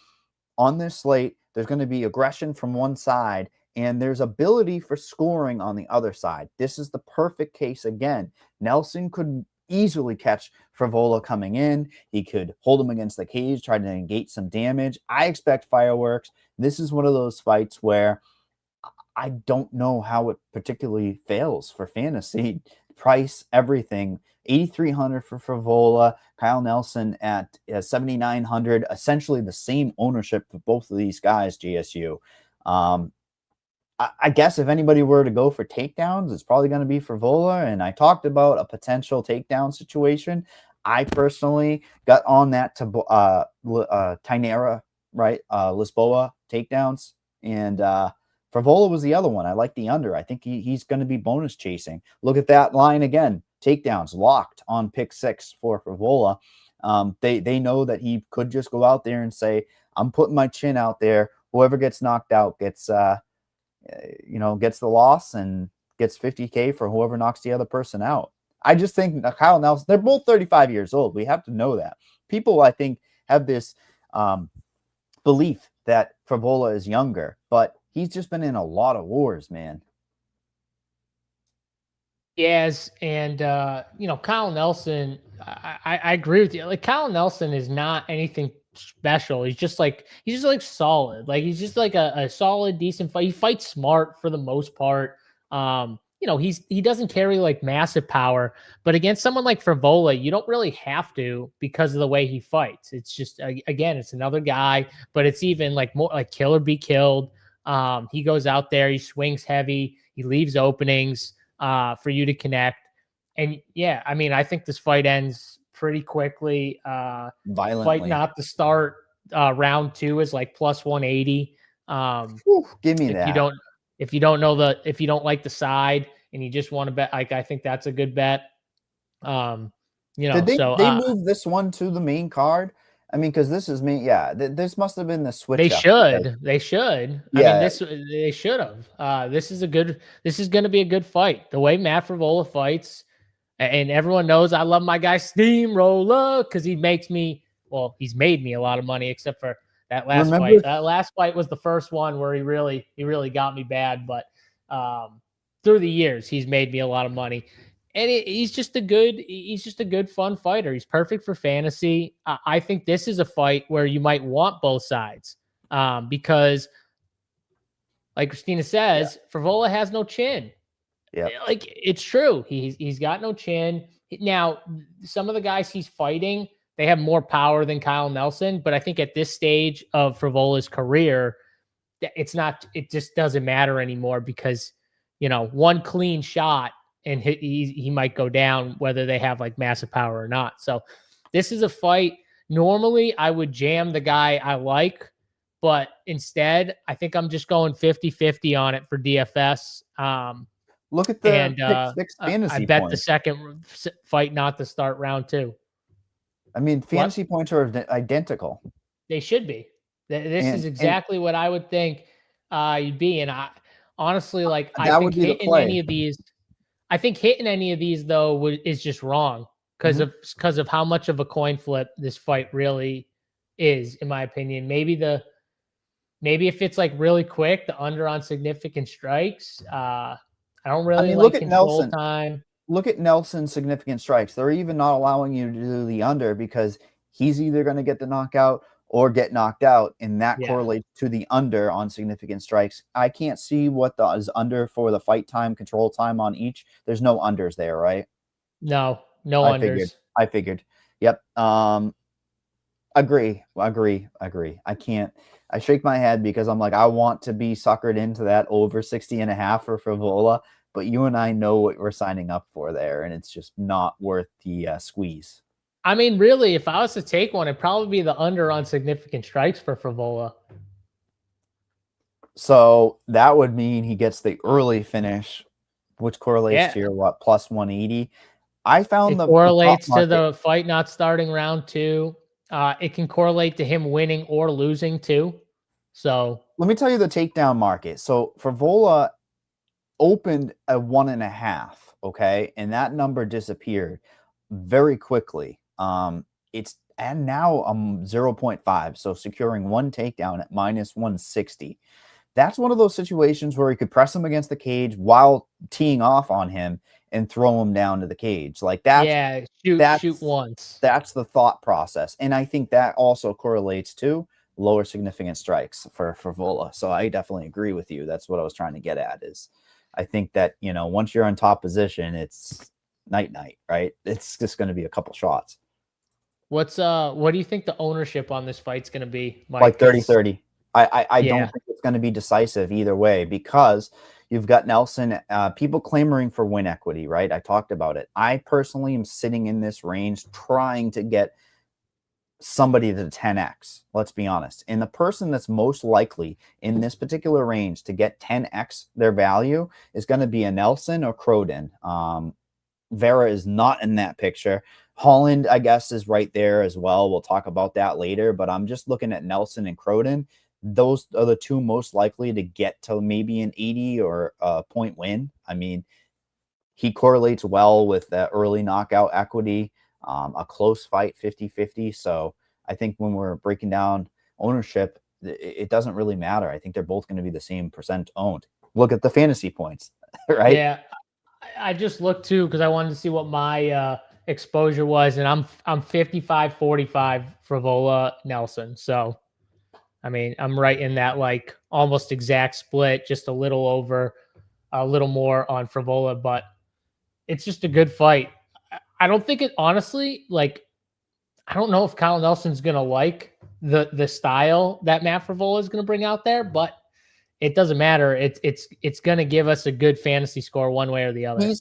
on this slate, there's going to be aggression from one side and there's ability for scoring on the other side. This is the perfect case again. Nelson could easily catch Frivola coming in. He could hold him against the cage, try to negate some damage. I expect fireworks. This is one of those fights where I don't know how it particularly fails for fantasy. Price, everything. 8,300 for Frivola, Kyle Nelson at 7,900. Essentially the same ownership for both of these guys, GSU. I guess if anybody were to go for takedowns, it's probably going to be Frivola. And I talked about a potential takedown situation. I personally got on that to Tainara, right? Lisboa takedowns. And Frivola was the other one. I like the under. I think he's going to be bonus chasing. Look at that line again. Takedowns locked on pick 6 for Frivola. They know that he could just go out there and say, I'm putting my chin out there. Whoever gets knocked out gets the loss and gets 50K for whoever knocks the other person out. I just think Kyle Nelson, they're both 35 years old. We have to know that. People, I think, have this belief that Frivola is younger, but he's just been in a lot of wars, man. Yes, and Kyle Nelson, I agree with you. Like Kyle Nelson is not anything special. He's just like solid. Like he's just like a solid, decent fight. He fights smart for the most part. He doesn't carry like massive power, but against someone like Frivola, you don't really have to because of the way he fights. It's just again, it's another guy, but it's even like more like kill or be killed. He goes out there, he swings heavy, he leaves openings for you to connect. And yeah, I mean, I think this fight ends pretty quickly. Violently. Fight not to start round 2 is like plus 180. Give me that. If you don't like the side and you just want to bet, like I think that's a good bet. Did they move this one to the main card? I mean, because this is me. Yeah, this must have been the switch. They should. Yeah. I mean, they should have. This is going to be a good fight. The way Matt Frivola fights, and everyone knows I love my guy Steamroller because he's made me a lot of money, except for that last fight. That last fight was the first one where he really got me bad. But through the years, he's made me a lot of money. And he's just a good, fun fighter. He's perfect for fantasy. I think this is a fight where you might want both sides because, like Christina says, Frivola has no chin. Yeah, like it's true. He's got no chin. Now, some of the guys he's fighting, they have more power than Kyle Nelson. But I think at this stage of Frivola's career, it just doesn't matter anymore because, one clean shot and he might go down whether they have like massive power or not. So this is a fight. Normally I would jam the guy I like, but instead I think I'm just going 50-50 on it for DFS. Look at the pick 6 fantasy I bet points. the second fight not to start round 2. I mean, fantasy points are identical. They should be. This is exactly what I would think you'd be. And I honestly, like, I think hitting any of these, though, is just wrong because of how much of a coin flip this fight really is, in my opinion. Maybe if it's like really quick, the under on significant strikes. I don't really look like at control Nelson. time. Look at Nelson's significant strikes. They're even not allowing you to do the under because he's either going to get the knockout or get knocked out, and that correlates to the under on significant strikes. I can't see what is under for the fight time, control time on each. There's no unders there, right? No I unders. I figured. Yep. Agree. I shake my head because I'm like, I want to be suckered into that over 60.5 for Frivola, but you and I know what we're signing up for there, and it's just not worth the squeeze. I mean, really, if I was to take one, it'd probably be the under on significant strikes for Frivola. So that would mean he gets the early finish, which correlates to your plus 180. I found it correlates to the fight not starting round 2. It can correlate to him winning or losing too. So let me tell you the takedown market. So Frivola opened at 1.5, okay, and that number disappeared very quickly. It's now 0.5, so securing one takedown at minus 160. That's one of those situations where he could press him against the cage while teeing off on him and throw him down to the cage. Like that. Shoot once. That's the thought process. And I think that also correlates to lower significant strikes for Frivola. So I definitely agree with you. That's what I was trying to get at is I think that, once you're on top position, it's night, right? It's just going to be a couple shots. What do you think the ownership on this fight's going to be, Mike? Like 30-30. I don't think it's going to be decisive either way because you've got Nelson, people clamoring for win equity, right? I talked about it. I personally am sitting in this range trying to get somebody to 10x, let's be honest. And the person that's most likely in this particular range to get 10x their value is going to be a Nelson or Croden. Vera is not in that picture. Holland, I guess, is right there as well. We'll talk about that later, but I'm just looking at Nelson and Croden. Those are the two most likely to get to maybe an 80 or a point win. I mean, he correlates well with the early knockout equity, a close fight, 50-50. So I think when we're breaking down ownership, it doesn't really matter. I think they're both going to be the same percent owned. Look at the fantasy points, right? Yeah. I just looked too because I wanted to see what my exposure was, and I'm 55-45 Frivola Nelson. So, I mean, I'm right in that like almost exact split, just a little over, a little more on Frivola, but it's just a good fight. I don't think it honestly, like, I don't know if Kyle Nelson's gonna like the style that Matt Frivola is gonna bring out there, but it doesn't matter. It's going to give us a good fantasy score one way or the other.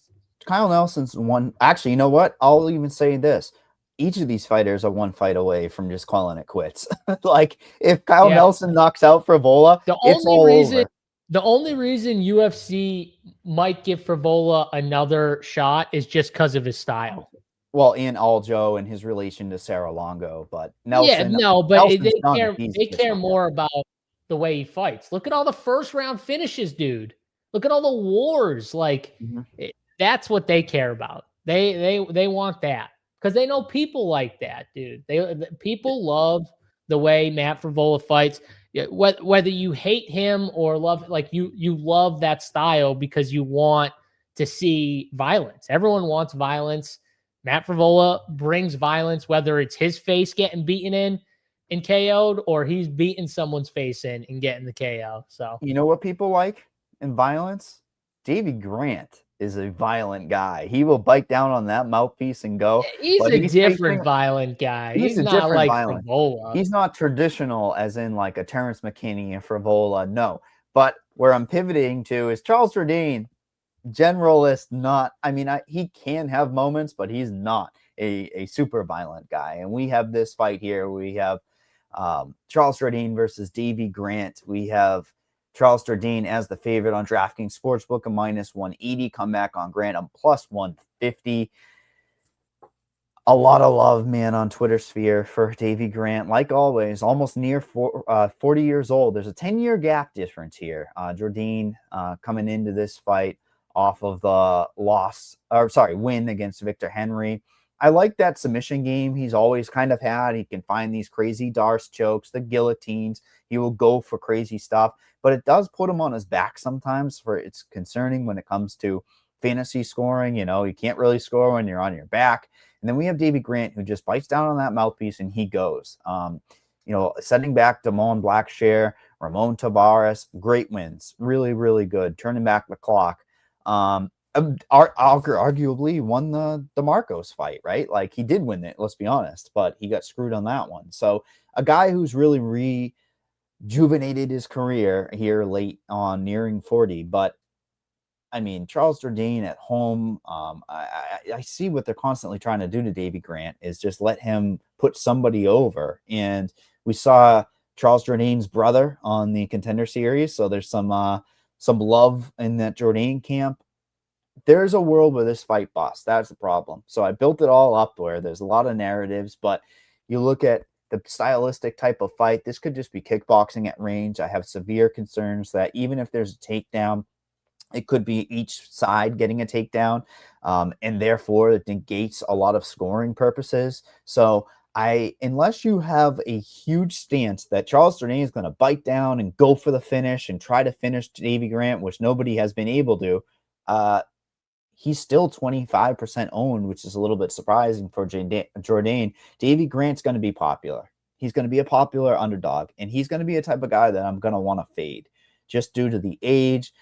Kyle Nelson's one. Actually, you know what? I'll even say this. Each of these fighters are one fight away from just calling it quits. Like, if Kyle Nelson knocks out Frivola, it's all over. The only reason UFC might give Frivola another shot is just because of his style. Well, and Aljo and his relation to Sarah Longo. But Nelson. Yeah, no, but they care more about the way he fights. Look at all the first round finishes, dude. Look at all the wars. Like that's what they care about. They want that because they know people like that, dude. People love the way Matt Frivola fights. Whether you hate him or love, like you love that style because you want to see violence. Everyone wants violence. Matt Frivola brings violence, whether it's his face getting beaten in and KO'd, or he's beating someone's face in and getting the KO. So you know what people like in violence? Davey Grant is a violent guy. He will bite down on that mouthpiece and go. He's a different violent guy. He's not like Frivola. He's not traditional as in like a Terrence McKinney and Frivola. No. But where I'm pivoting to is Charles Jourdain, generalist, not, I mean, he can have moments, but he's not a super violent guy. And we have this fight here. We have Charles Jourdain versus Davey Grant. We have Charles Jourdain as the favorite on DraftKings Sportsbook, a minus 180. Come back on Grant, I'm plus 150. A lot of love, man, on Twitter sphere for Davey Grant. Like always, almost near 40 years old. There's a 10-year gap difference here. Jourdain coming into this fight off of the win against Victor Henry. I like that submission game he's always kind of had. He can find these crazy Darce chokes, the guillotines. He will go for crazy stuff, but it does put him on his back sometimes. It's concerning when it comes to fantasy scoring. You can't really score when you're on your back. And then we have Davey Grant, who just bites down on that mouthpiece and he goes. Sending back Damon Blackshear, Ramon Tavares, great wins, really, really good. Turning back the clock. Arguably won the Marcos fight, right? Like, he did win it, let's be honest, but he got screwed on that one. So a guy who's really rejuvenated his career here late on, nearing 40. But I mean, Charles Jourdain at home, I see what they're constantly trying to do to Davey Grant is just let him put somebody over. And we saw Charles Jourdain's brother on the Contender Series, so there's some love in that Jourdain camp. There's a world where this fight busts. That's the problem. So I built it all up where there's a lot of narratives, but you look at the stylistic type of fight, this could just be kickboxing at range. I have severe concerns that even if there's a takedown, it could be each side getting a takedown, and therefore it negates a lot of scoring purposes. So unless you have a huge stance that Charles Jourdain is going to bite down and go for the finish and try to finish Davey Grant, which nobody has been able to, he's still 25% owned, which is a little bit surprising for Jourdain. Davey Grant's going to be popular. He's going to be a popular underdog, and he's going to be a type of guy that I'm going to want to fade just due to the age.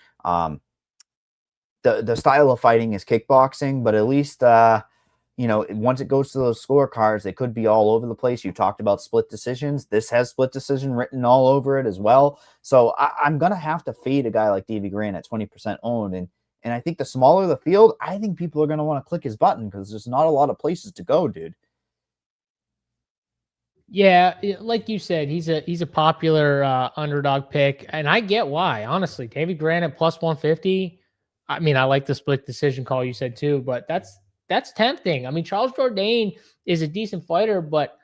The style of fighting is kickboxing, but at least, once it goes to those scorecards, they could be all over the place. You talked about split decisions. This has split decision written all over it as well. So I'm going to have to fade a guy like Davey Grant at 20% owned. And I think the smaller the field, I think people are going to want to click his button because there's not a lot of places to go, dude. Yeah, like you said, he's a popular underdog pick, and I get why. Honestly, Davey Grant at plus 150. I mean, I like the split decision call you said too, but that's tempting. I mean, Charles Jourdain is a decent fighter, but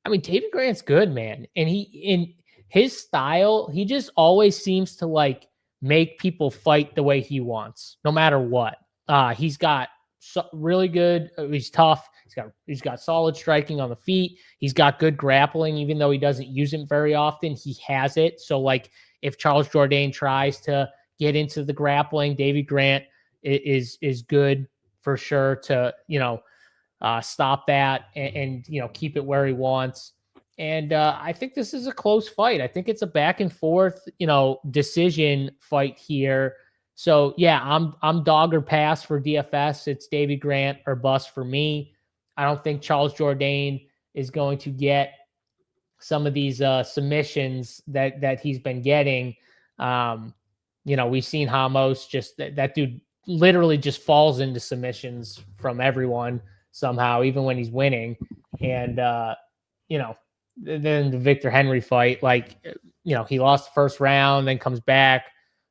I mean, Davey Grant's good, man, and in his style, he just always seems to like make people fight the way he wants, no matter what. He's got really good. He's tough. He's got solid striking on the feet. He's got good grappling, even though he doesn't use it very often. He has it. So, like, if Charles Jourdain tries to get into the grappling, Davey Grant is good for sure to stop that and keep it where he wants. And I think this is a close fight. I think it's a back and forth, decision fight here. So yeah, I'm dog or pass for DFS. It's Davey Grant or bust for me. I don't think Charles Jourdain is going to get some of these submissions that he's been getting. We've seen Ramos just that dude literally just falls into submissions from everyone somehow, even when he's winning. And then the Victor Henry fight, he lost the first round, then comes back,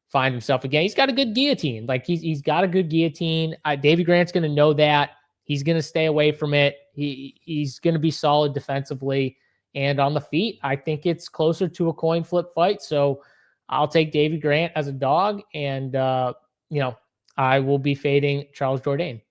find himself again. He's got a good guillotine. Like he's got a good guillotine. Davey Grant's going to know that. He's going to stay away from it. He's going to be solid defensively and on the feet. I think it's closer to a coin flip fight. So I'll take Davey Grant as a dog, and I will be fading Charles Jourdain.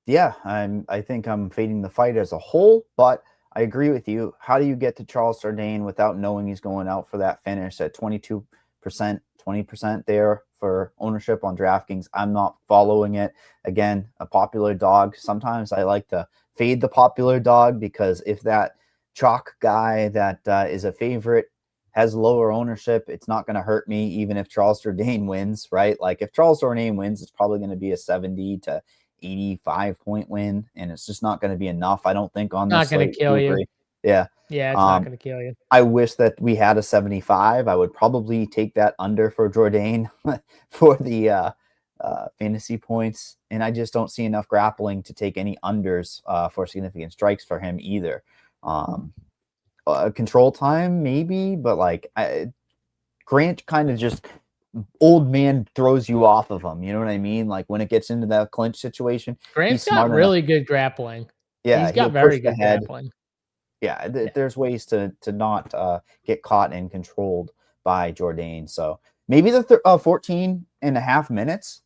Yeah, I think I'm fading the fight as a whole, but I agree with you. How do you get to Charles Jourdain without knowing he's going out for that finish at 22%, 20% there for ownership on DraftKings? I'm not following it. Again, a popular dog. Sometimes I like to fade the popular dog because if that chalk guy that is a favorite has lower ownership, it's not going to hurt me even if Charles Jourdain wins, right? Like if Charles Jourdain wins, it's probably going to be a 70 to 85 point win, and it's just not going to be enough, I don't think, on this. Not going to kill you. Yeah, it's not going to kill you. I wish that we had a 75. I would probably take that under for Jourdain for the fantasy points, and I just don't see enough grappling to take any unders for significant strikes for him either. Control time maybe, but Grant kind of just old man throws you off of him. You know what I mean? Like when it gets into that clinch situation, Grant's got really good grappling. Yeah, he's got very good grappling. Yeah, there's ways to not get caught and controlled by Jourdain. So maybe the 14 and a half minutes.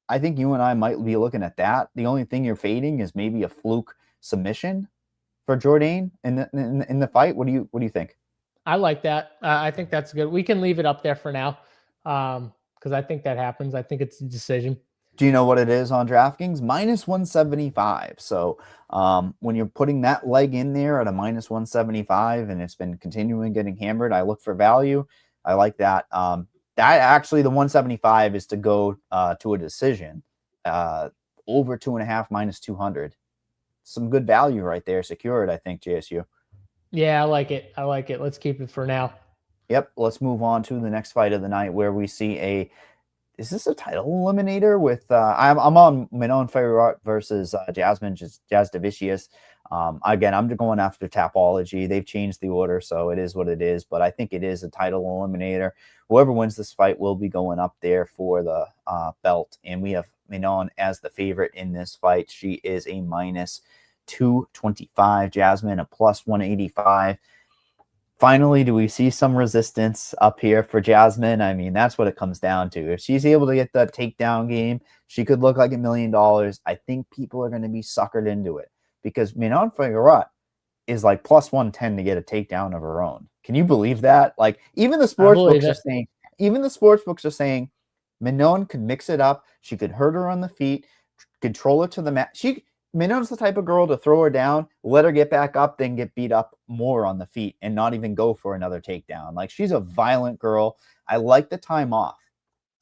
I think you and I might be looking at that. The only thing you're fading is maybe a fluke submission for Jourdain in the fight. What do you think? I like that. I think that's good. We can leave it up there for now, because I think that happens. I think it's a decision. Do you know what it is on DraftKings? -175. So when you're putting that leg in there at a -175 and it's been continuing getting hammered, I look for value. I like that. That actually, the 175 is to go to a decision. Over 2.5 -200. Some good value right there secured, I think, JSU. Yeah, I like it. I like it. Let's keep it for now. Yep. Let's move on to the next fight of the night, where we see is this a title eliminator with I'm on Manon Fiorot versus Jasmine Jasudavicius. Again, I'm going after Tapology. They've changed the order, so it is what it is, but I think it is a title eliminator. Whoever wins this fight will be going up there for the belt, and we have Manon as the favorite in this fight. She is a -225, Jasmine a +185. Finally, do we see some resistance up here for Jasmine? I mean, that's what it comes down to. If she's able to get the takedown game, she could look like $1 million. I think people are going to be suckered into it, because Manon Fiorot is like +110 to get a takedown of her own. Can you believe that? Like, even the sports books are saying Manon could mix it up. She could hurt her on the feet, control her to the mat. Minon's the type of girl to throw her down, let her get back up, then get beat up more on the feet and not even go for another takedown. Like, she's a violent girl. I like the time off.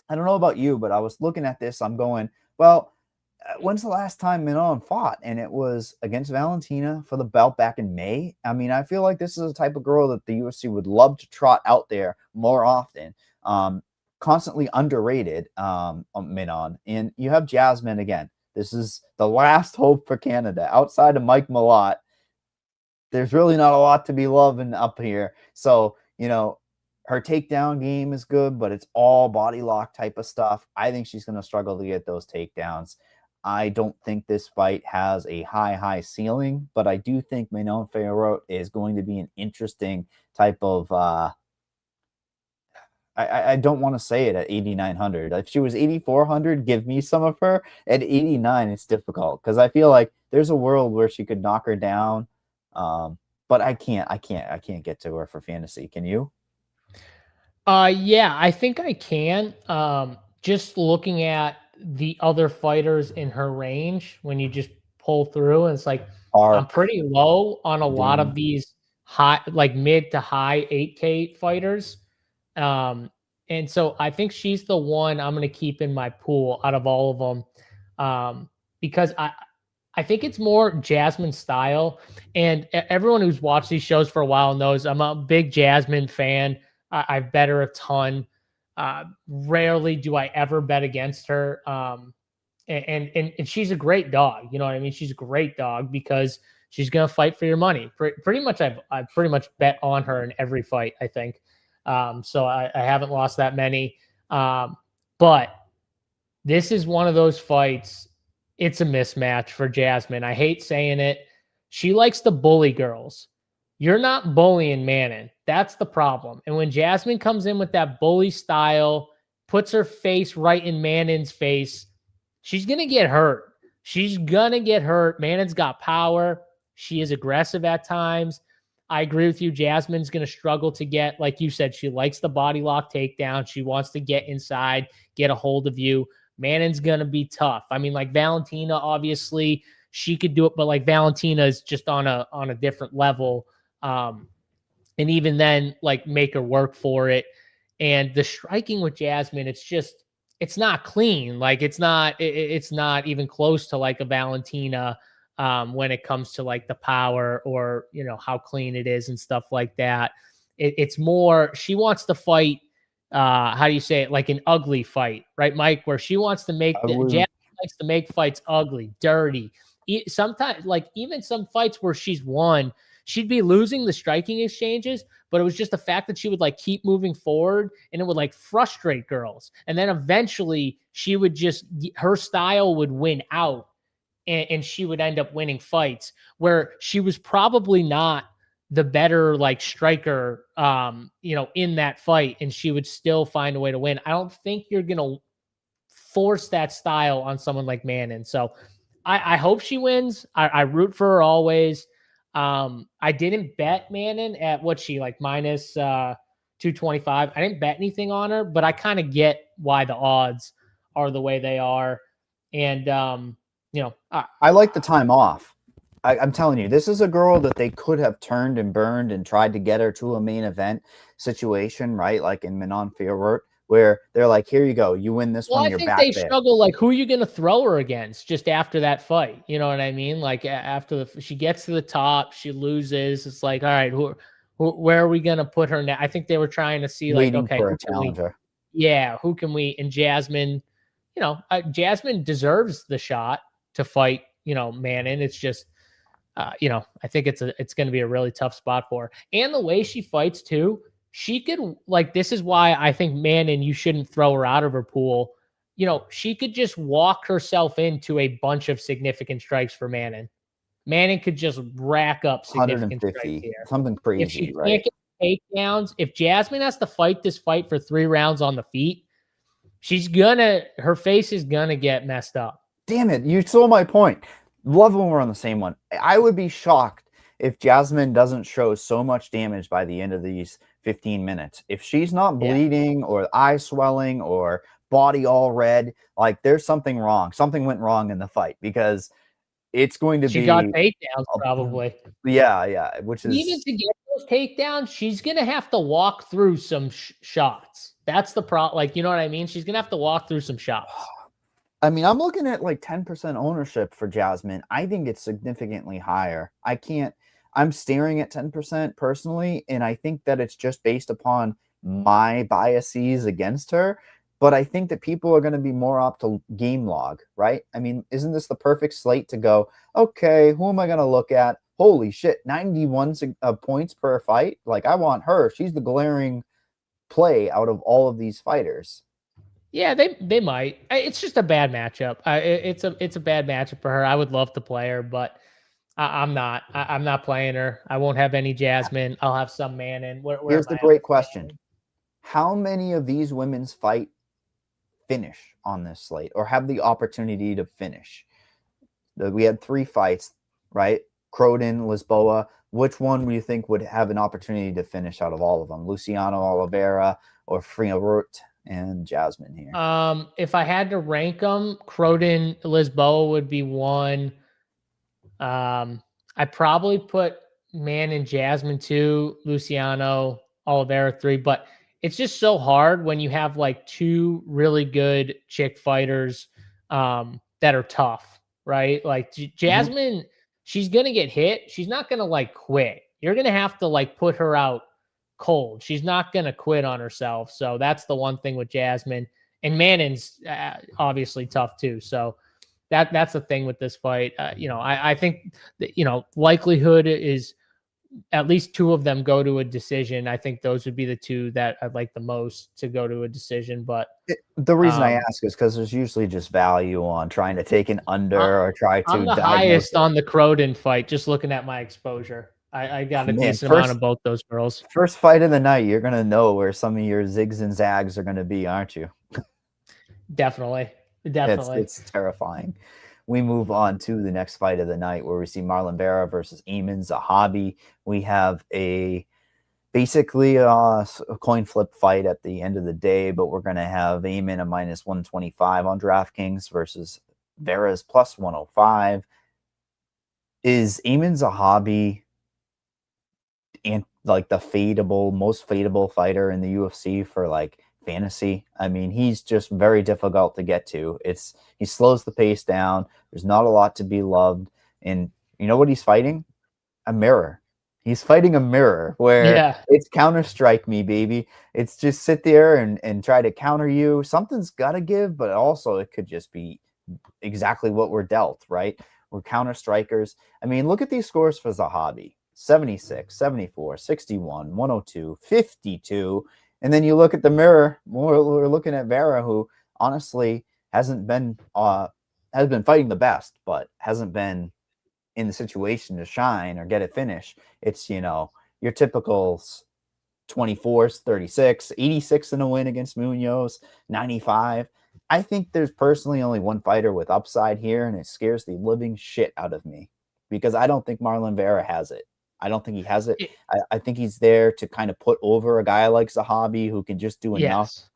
I don't know about you, but I was looking at this. I'm going, well, when's the last time Manon fought? And it was against Valentina for the belt back in May. I mean, I feel like this is a type of girl that the UFC would love to trot out there more often. Constantly underrated, Manon. And you have Jasmine again. This is the last hope for Canada. Outside of Mike Malott, there's really not a lot to be loving up here. So, her takedown game is good, but it's all body lock type of stuff. I think she's going to struggle to get those takedowns. I don't think this fight has a high ceiling, but I do think Manon Fiorot is going to be an interesting type of I don't want to say it at 8,900. If she was 8,400, give me some of her. At 89, it's difficult, because I feel like there's a world where she could knock her down. But I can't get to her for fantasy. Can you? Yeah, I think I can. Just looking at the other fighters in her range, when you just pull through, and it's like, I'm pretty low on a lot of these high, like mid to high 8K fighters. And so I think she's the one I'm going to keep in my pool out of all of them. Because I think it's more Jasmine style, and everyone who's watched these shows for a while knows I'm a big Jasmine fan. I've bet her a ton. Rarely do I ever bet against her. And she's a great dog. You know what I mean? She's a great dog, because she's going to fight for your money. Pretty much, I've pretty much bet on her in every fight, I think. So I haven't lost that many. But this is one of those fights. It's a mismatch for Jasmine. I hate saying it. She likes to bully girls. You're not bullying Manon. That's the problem. And when Jasmine comes in with that bully style, puts her face right in Manon's face, she's going to get hurt. She's going to get hurt. Manon's got power. She is aggressive at times. I agree with you. Jasmine's going to struggle to get, like you said, she likes the body lock takedown. She wants to get inside, get a hold of you. Manon's going to be tough. I mean, like Valentina, obviously, she could do it, but like Valentina is just on a different level. And even then, like, make her work for it. And the striking with Jasmine, it's not clean. Like, it's not even close to like a Valentina. When it comes to like the power, or, how clean it is and stuff like that. It's more, she wants to fight, how do you say it? Like an ugly fight, right, Mike? Where she wants to Jasmine likes to make fights ugly, dirty. Sometimes, like, even some fights where she's won, she'd be losing the striking exchanges, but it was just the fact that she would like keep moving forward, and it would like frustrate girls. And then eventually she would her style would win out. And she would end up winning fights where she was probably not the better like striker, in that fight, and she would still find a way to win. I don't think you're going to force that style on someone like Manon. So I hope she wins. I root for her always. I didn't bet Manon at what she like minus 225. I didn't bet anything on her, but I kind of get why the odds are the way they are. And I like the time off. I'm telling you, this is a girl that they could have turned and burned and tried to get her to a main event situation, right? Like in Manon Fiorot, where they're like, here you go. You win this one, I you're think back they there. struggle. Like, who are you going to throw her against just after that fight? You know what I mean? Like after she gets to the top, she loses. It's like, all right, where are we going to put her now? I think they were trying to see like, Waiting okay, for a challenger. who can we? And Jasmine, Jasmine deserves the shot to fight, Manon. It's just, I think it's going to be a really tough spot for her. And the way she fights too, she could this is why I think Manon, you shouldn't throw her out of her pool. She could just walk herself into a bunch of significant strikes for Manon. Manon could just rack up significant strikes here. Something crazy, if she right? Can't get takedowns, if Jasmine has to fight this fight for 3 rounds on the feet, her face is gonna get messed up. Damn it, you stole my point. Love when we're on the same one. I would be shocked if Jasmine doesn't show so much damage by the end of these 15 minutes. If she's not bleeding or eye swelling or body all red, like there's something wrong. Something went wrong in the fight because it's going to be... She got takedowns probably. Yeah, which is... Even to get those takedowns, she's going to have to walk through some shots. That's the problem. Like, you know what I mean? She's going to have to walk through some shots. I mean, I'm looking at like 10% ownership for Jasmine. I think it's significantly higher. I'm staring at 10% personally, and I think that it's just based upon my biases against her. But I think that people are going to be more up to game log, right? I mean, isn't this the perfect slate to go, okay, who am I going to look at? Holy shit, 91 points per fight. Like, I want her. She's the glaring play out of all of these fighters. Yeah, they might. It's just a bad matchup. It's a bad matchup for her. I would love to play her, but I'm not. I'm not playing her. I won't have any Jasmine. I'll have some Manon. Here's the great question: how many of these women's fight finish on this slate, or have the opportunity to finish? We had 3 fights, right? Croden, Lisboa. Which one do you think would have an opportunity to finish out of all of them? Luciano Oliveira or Fiorot and Jasmine here? If I had to rank them, Croden, Lisboa would be 1. I probably put Man and Jasmine 2, Luciano Oliveira 3, but it's just so hard when you have like 2 really good chick fighters that are tough, right? Like Jasmine, she's gonna get hit. She's not gonna like quit. You're gonna have to like put her out cold. She's not going to quit on herself. So that's the one thing with Jasmine. And Manon's obviously tough too. So that's the thing with this fight. I think that, likelihood is at least 2 of them go to a decision. I think those would be the 2 that I'd like the most to go to a decision. But the reason I ask is because there's usually just value on trying to take an under or try to. I'm the highest on the Croden fight, just looking at my exposure. I got a decent amount of both those girls. First fight of the night, you're going to know where some of your zigs and zags are going to be, aren't you? Definitely. It's terrifying. We move on to the next fight of the night where we see Marlon Vera versus Eamon Zahabi. We have basically a coin flip fight at the end of the day, but we're going to have Eamon a minus 125 on DraftKings versus Vera's plus 105. Is Eamon Zahabi and like the most fadeable fighter in the UFC for like fantasy? I mean, he's just very difficult to get to. He slows the pace down. There's not a lot to be loved. And you know what he's fighting? A mirror. He's fighting a mirror where it's counter-strike me, baby. It's just sit there and try to counter you. Something's got to give, but also it could just be exactly what we're dealt, right? We're counter-strikers. I mean, look at these scores for Zahabi. 76, 74, 61, 102, 52. And then you look at the mirror, we're looking at Vera, who honestly has been fighting the best, but hasn't been in the situation to shine or get a finish. It's, your typical 24s, 36, 86 in a win against Munoz, 95. I think there's personally only one fighter with upside here, and it scares the living shit out of me because I don't think Marlon Vera has it. I don't think he has it. I think he's there to kind of put over a guy like Zahabi who can just do enough Yes.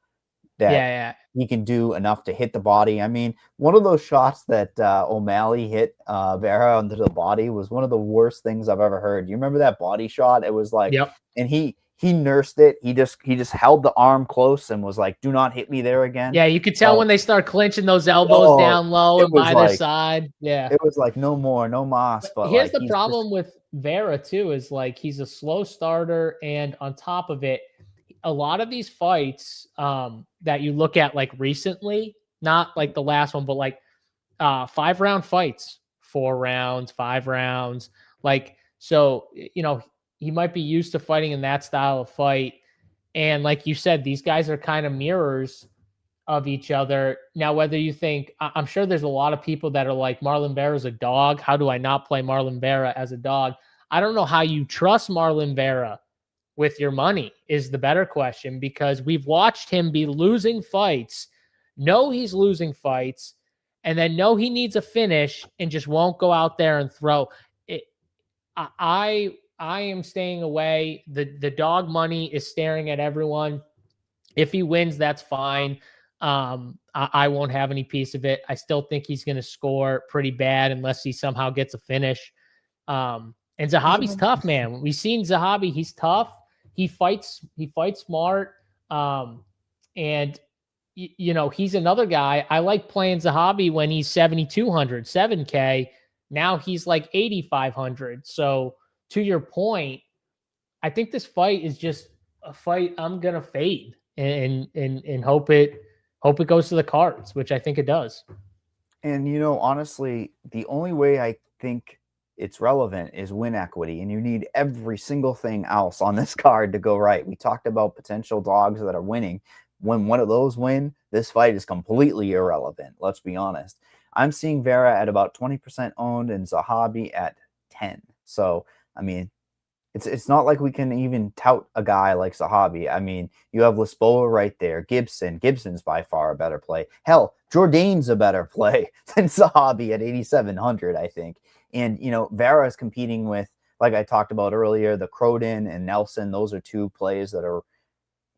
that Yeah. he can do enough to hit the body. I mean, one of those shots that O'Malley hit Vera under the body was one of the worst things I've ever heard. You remember that body shot? It was like, Yep. and he nursed it. He just held the arm close and was like, "Do not hit me there again." Yeah, you could tell when they start clinching those elbows down low and by their side. Yeah. It was like no more, no mas. But Here's like the problem with Vera too, is like he's a slow starter, and on top of it, a lot of these fights that you look at like recently, not like the last one, but like 5-round fights, 4 rounds, 5 rounds. Like, so, he might be used to fighting in that style of fight. And like you said, these guys are kind of mirrors of each other. Now, whether you think, I'm sure there's a lot of people that are like, Marlon Vera's a dog. How do I not play Marlon Vera as a dog? I don't know how you trust Marlon Vera with your money is the better question, because we've watched him be losing fights, know he's losing fights, and then know he needs a finish and just won't go out there and throw it. I am staying away. The dog money is staring at everyone. If he wins, that's fine. I won't have any piece of it. I still think he's going to score pretty bad unless he somehow gets a finish. And Zahabi's tough, man. We've seen Zahabi. He's tough. He fights smart. And he's another guy. I like playing Zahabi when he's 7,200, 7K. Now he's like 8,500. So to your point, I think this fight is just a fight I'm going to fade and hope it goes to the cards, which I think it does. And, honestly, the only way I think it's relevant is win equity, and you need every single thing else on this card to go right. We talked about potential dogs that are winning. When one of those win, this fight is completely irrelevant. Let's be honest. I'm seeing Vera at about 20% owned and Zahabi at 10. So, I mean, it's not like we can even tout a guy like Zahabi. I mean, you have Lisboa right there. Gibson's by far a better play. Hell, Jourdain's a better play than Zahabi at 8,700, I think. And, Vera is competing with, like I talked about earlier, the Croden and Nelson. Those are two plays that are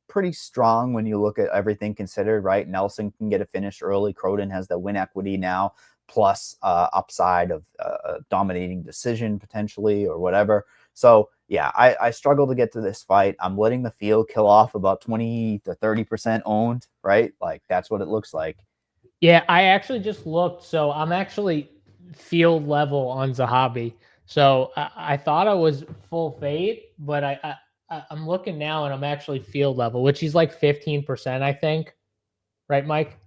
pretty strong when you look at everything considered, right? Nelson can get a finish early. Croden has the win equity now, plus upside of a dominating decision potentially or whatever. So, yeah, I struggle to get to this fight. I'm letting the field kill off about 20 to 30% owned, right? Like, that's what it looks like. Yeah, I actually just looked. So I'm actually field level on Zahabi. So I thought I was full fade, but I'm looking now and I'm actually field level, which is like 15%, I think. Right, Mike?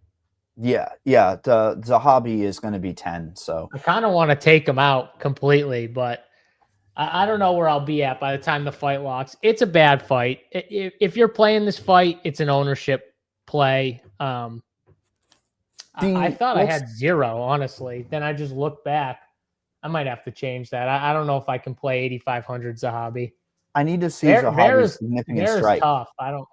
Yeah. The Zahabi is going to be 10. So I kind of want to take him out completely, but I don't know where I'll be at by the time the fight locks. It's a bad fight. If you're playing this fight, it's an ownership play. I thought I had 0, honestly. Then I just looked back. I might have to change that. I don't know if I can play 8,500 Zahabi. I need to see Zahabi's significant strike. Tough. I don't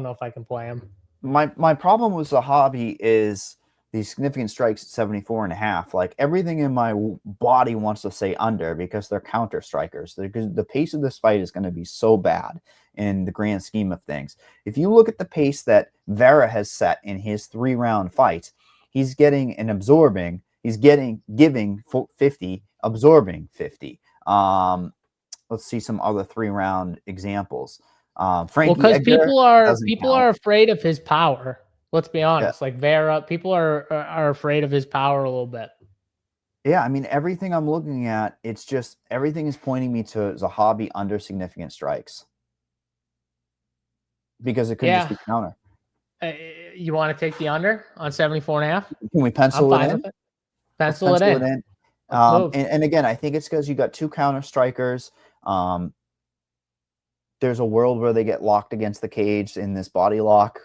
know if I can play him. My problem with Zahabi is the significant strikes at 74.5. Like, everything in my body wants to say under because they're counter strikers. The pace of this fight is going to be so bad in the grand scheme of things. If you look at the pace that Vera has set in his 3-round fights, he's getting and absorbing. He's giving 50, absorbing 50. Let's see some other 3-round examples. Frankie, because people count. Are afraid of his power. Let's be honest. Yeah. Like Vera, people are afraid of his power a little bit. Yeah, I mean, everything I'm looking at, it's just everything is pointing me to Zahabi under significant strikes because it could just be counter. You want to take the under on 74.5? Can we pencil it in? Pencil it in. And again, I think it's because you got 2 counter strikers. There's a world where they get locked against the cage in this body lock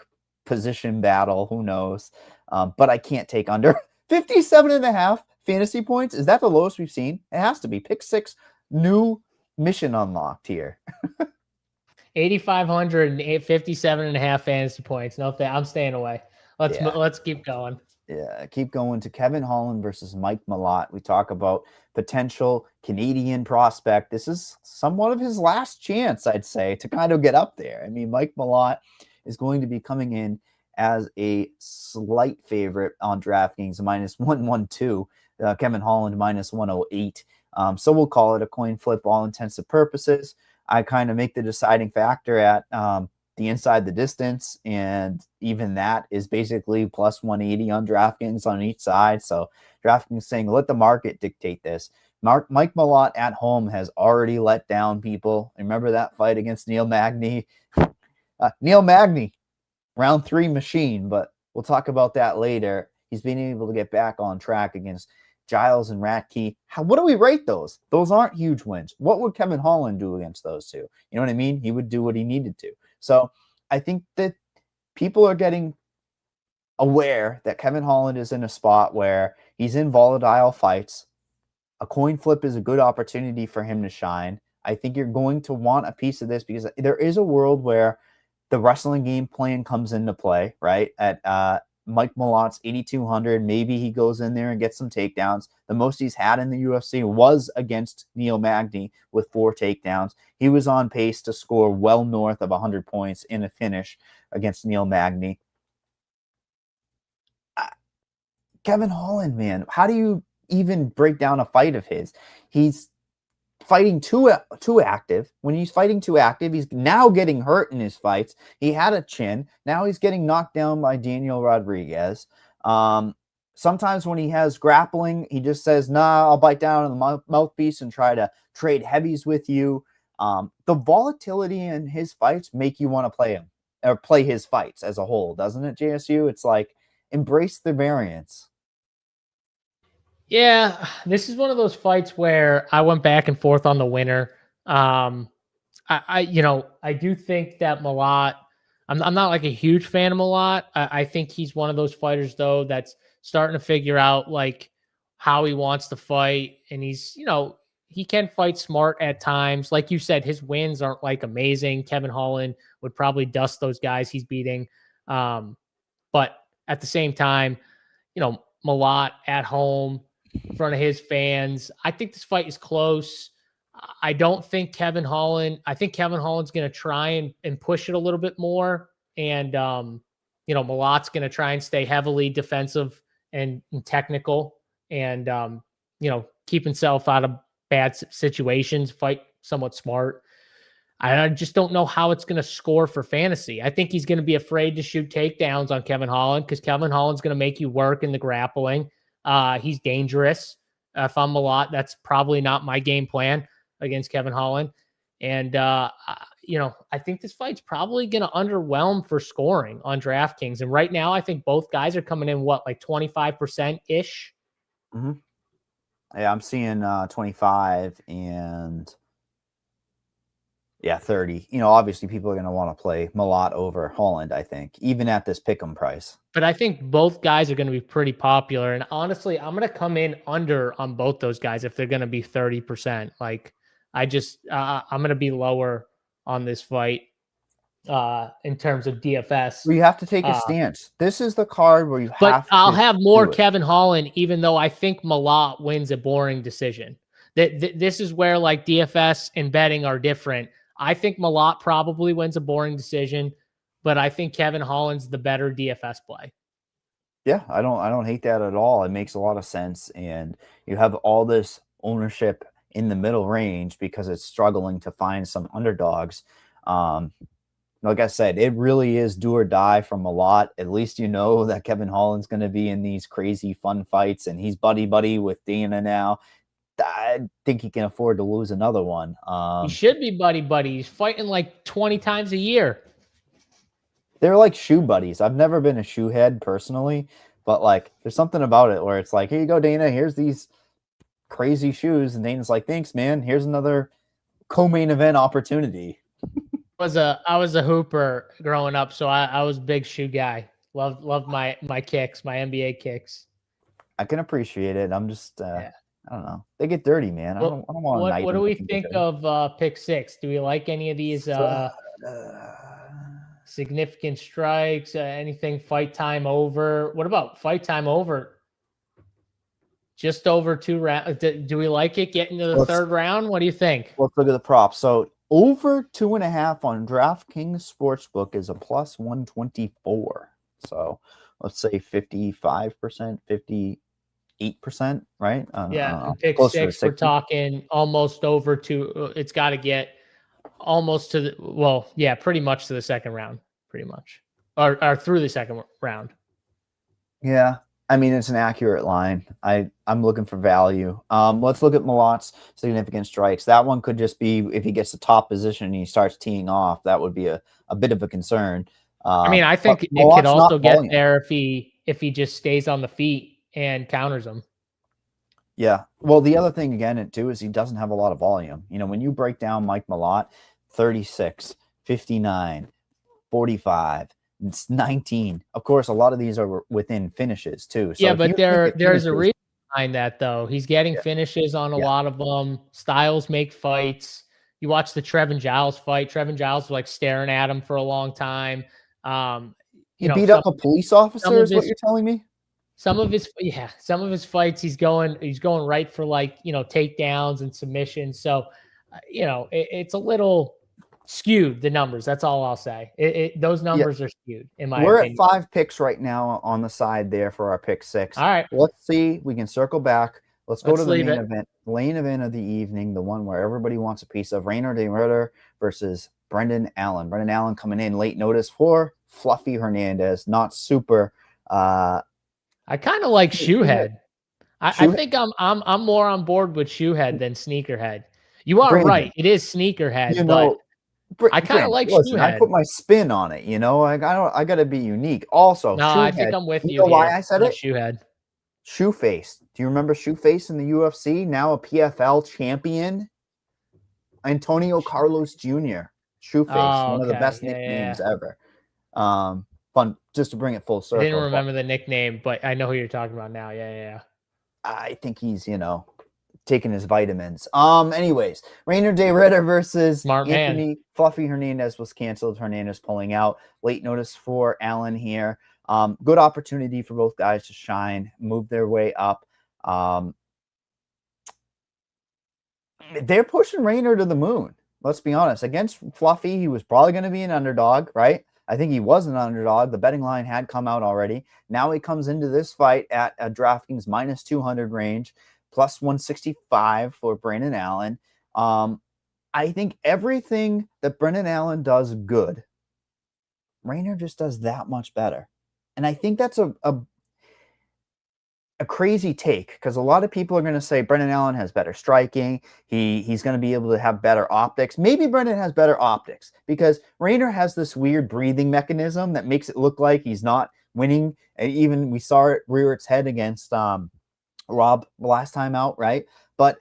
position battle. Who knows? But I can't take under 57.5 fantasy points. Is that the lowest we've seen? It has to be. Pick 6, new mission unlocked here. 8,557.5 fantasy points. No, I'm staying away. Let's keep going. Yeah, keep going to Kevin Holland versus Mike Malott. We talk about potential Canadian prospect. This is somewhat of his last chance, I'd say, to kind of get up there. I mean, Mike Malott is going to be coming in as a slight favorite on DraftKings, minus 112. Kevin Holland minus 108. So we'll call it a coin flip, all intensive purposes. I kind of make the deciding factor at the inside the distance, and even that is basically plus 180 on DraftKings on each side. So DraftKings saying, let the market dictate this. Mike Malott at home has already let down people. Remember that fight against Neil Magny? Neil Magny, round 3 machine, but we'll talk about that later. He's been able to get back on track against Giles and Ratke. What do we rate those? Those aren't huge wins. What would Kevin Holland do against those two? You know what I mean? He would do what he needed to. So I think that people are getting aware that Kevin Holland is in a spot where he's in volatile fights. A coin flip is a good opportunity for him to shine. I think you're going to want a piece of this because there is a world where the wrestling game plan comes into play, right? At Mike Malott's 8,200. Maybe he goes in there and gets some takedowns. The most he's had in the UFC was against Neil Magny with 4 takedowns. He was on pace to score well north of 100 points in a finish against Neil Magny. Kevin Holland, man, how do you even break down a fight of his? He's fighting too active. When he's fighting too active, he's now getting hurt in his fights. He had a chin. Now he's getting knocked down by Daniel Rodriguez. Sometimes when he has grappling, he just says, nah, I'll bite down on the mouthpiece and try to trade heavies with you. The volatility in his fights make you want to play him or play his fights as a whole, doesn't it, JSU? It's like, embrace the variance. Yeah, this is one of those fights where I went back and forth on the winner. I do think that Malott, I'm not like a huge fan of Malott. I think he's one of those fighters though that's starting to figure out like how he wants to fight, and he's, he can fight smart at times. Like you said, his wins aren't like amazing. Kevin Holland would probably dust those guys he's beating. But at the same time, Malott at home in front of his fans. I think this fight is close. I don't think Kevin Holland, I think Kevin Holland's going to try and push it a little bit more. And, Malott's going to try and stay heavily defensive and technical and, keep himself out of bad situations, fight somewhat smart. I just don't know how it's going to score for fantasy. I think he's going to be afraid to shoot takedowns on Kevin Holland because Kevin Holland's going to make you work in the grappling. He's dangerous. If I'm Malott, that's probably not my game plan against Kevin Holland. And, I think this fight's probably going to underwhelm for scoring on DraftKings. And right now, I think both guys are coming in, like 25%-ish? Mm-hmm. Yeah, I'm seeing 25 and 30. Obviously people are going to want to play Malott over Holland, I think, even at this pick'em price. But I think both guys are going to be pretty popular. And honestly, I'm going to come in under on both those guys if they're going to be 30%. Like, I'm going to be lower on this fight in terms of DFS. Well, you have to take a stance. This is the card where you have But to I'll have more Kevin Holland, even though I think Malott wins a boring decision. This is where like DFS and betting are different. I think Malott probably wins a boring decision, but I think Kevin Holland's the better DFS play. Yeah, I don't hate that at all. It makes a lot of sense. And you have all this ownership in the middle range because it's struggling to find some underdogs. Like I said, it really is do or die from Malott. At least you know that Kevin Holland's going to be in these crazy fun fights, and he's buddy with Dana now. I think he can afford to lose another one. He should be buddy. He's fighting like 20 times a year. They're like shoe buddies. I've never been a shoe head personally, but like there's something about it where it's like, here you go, Dana. Here's these crazy shoes, and Dana's like, thanks, man. Here's another co-main event opportunity. I was a hooper growing up, so I was a big shoe guy. Loved my kicks, my NBA kicks. I can appreciate it. I'm just I don't know. They get dirty, man. I don't want. What do we think of pick 6? Do we like any of these? significant strikes, anything fight time over. What about fight time over? Just over 2 rounds. Do we like it getting to the third round? What do you think? Let's look at the props. So over 2.5 on DraftKings Sportsbook is a plus 124. So let's say 55%, 58%, right? Yeah, and pick 6, we're talking almost over to. It's got to get almost to the pretty much to the second round, pretty much, or through the second round. Yeah. I mean, it's an accurate line. I'm looking for value. Let's look at Malot's significant strikes. That one could just be if he gets the top position and he starts teeing off, that would be a bit of a concern. I mean, I think it could also get there if he just stays on the feet and counters him. Yeah. Well, the other thing again, too, is he doesn't have a lot of volume. You know, when you break down Mike Malott, 36, 59, 45. It's 19. Of course, a lot of these are within finishes too. So yeah, but there's a reason behind that though. He's getting finishes on a lot of them. Styles make fights. You watch the Trevin Giles fight. Trevin Giles was like staring at him for a long time. He beat up a police officer, is what you're telling me? Some of his fights, he's going right for takedowns and submissions. So, it's a little skewed, the numbers. That's all I'll say. Those numbers are skewed in my opinion. We're at 5 picks right now on the side there for our pick 6. All right. Let's see. We can circle back. Let's go to the main event. Main event of the evening, the one where everybody wants a piece of. Reiner de Ridder versus Brendan Allen. Brendan Allen coming in late notice for Fluffy Hernandez. Not super. I kind of like Shoehead. I think I'm more on board with Shoehead than Sneakerhead. You are right. It is Sneakerhead, but I kind of like Shoehead. I put my spin on it, I got to be unique. Also, no, Shoehead, I think I'm with you. You know why I said it? Shoehead. Shoeface. Do you remember Shoeface in the UFC? Now a PFL champion. Antonio Carlos Jr. Shoeface, one of the best nicknames ever. Fun, just to bring it full circle. I didn't remember the nickname, but I know who you're talking about now. Yeah. I think he's, taking his vitamins. Anyways, Reiner de Ridder versus Anthony Fluffy Hernandez was canceled. Hernandez pulling out. Late notice for Allen here. Good opportunity for both guys to shine, move their way up. They're pushing Reiner to the moon. Let's be honest. Against Fluffy, he was probably going to be an underdog, right? I think he was an underdog. The betting line had come out already. Now he comes into this fight at a DraftKings minus 200 range. Plus 165 for Brendan Allen. I think everything that Brendan Allen does good, Reiner just does that much better. And I think that's a crazy take because a lot of people are going to say Brendan Allen has better striking. He's going to be able to have better optics. Maybe Brendan has better optics because Reiner has this weird breathing mechanism that makes it look like he's not winning. Even we saw it rear its head against Rob last time out, right? But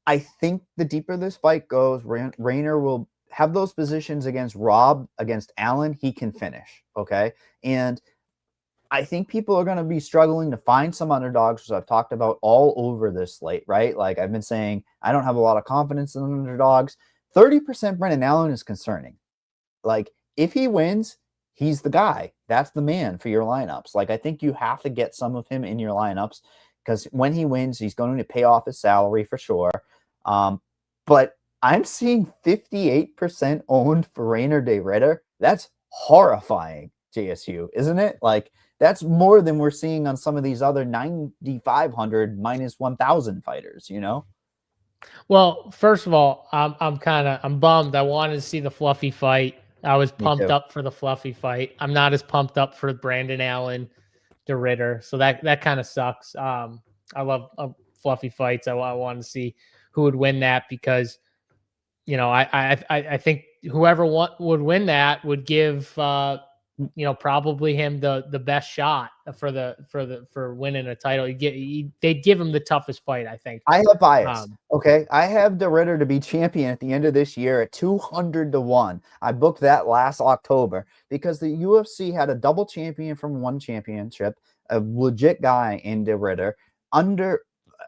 I think the deeper this fight goes, Reiner will have those positions against Rob, against Allen, he can finish, okay? And I think people are going to be struggling to find some underdogs, as I've talked about all over this slate, right? Like I've been saying, I don't have a lot of confidence in underdogs. 30% Brendan Allen is concerning. Like if he wins, he's the guy. That's the man for your lineups. Like I think you have to get some of him in your lineups. Because when he wins, he's going to pay off his salary for sure. But I'm seeing 58% owned for Reiner de Ridder. That's horrifying, JSU, isn't it? Like, that's more than we're seeing on some of these other 9,500 minus 1,000 fighters, Well, first of all, I'm bummed. I wanted to see the Fluffy fight. I was pumped up for the Fluffy fight. I'm not as pumped up for Brandon Allen de Ridder, so that kind of sucks. I love Fluffy fights. I wanted to see who would win that because I think whoever would win that would give probably him the best shot for winning a title. They'd give him the toughest fight, I think. I have bias. Okay, I have de Ridder to be champion at the end of this year at 200-1. I booked that last October because the UFC had a double champion from one championship, a legit guy in de Ridder.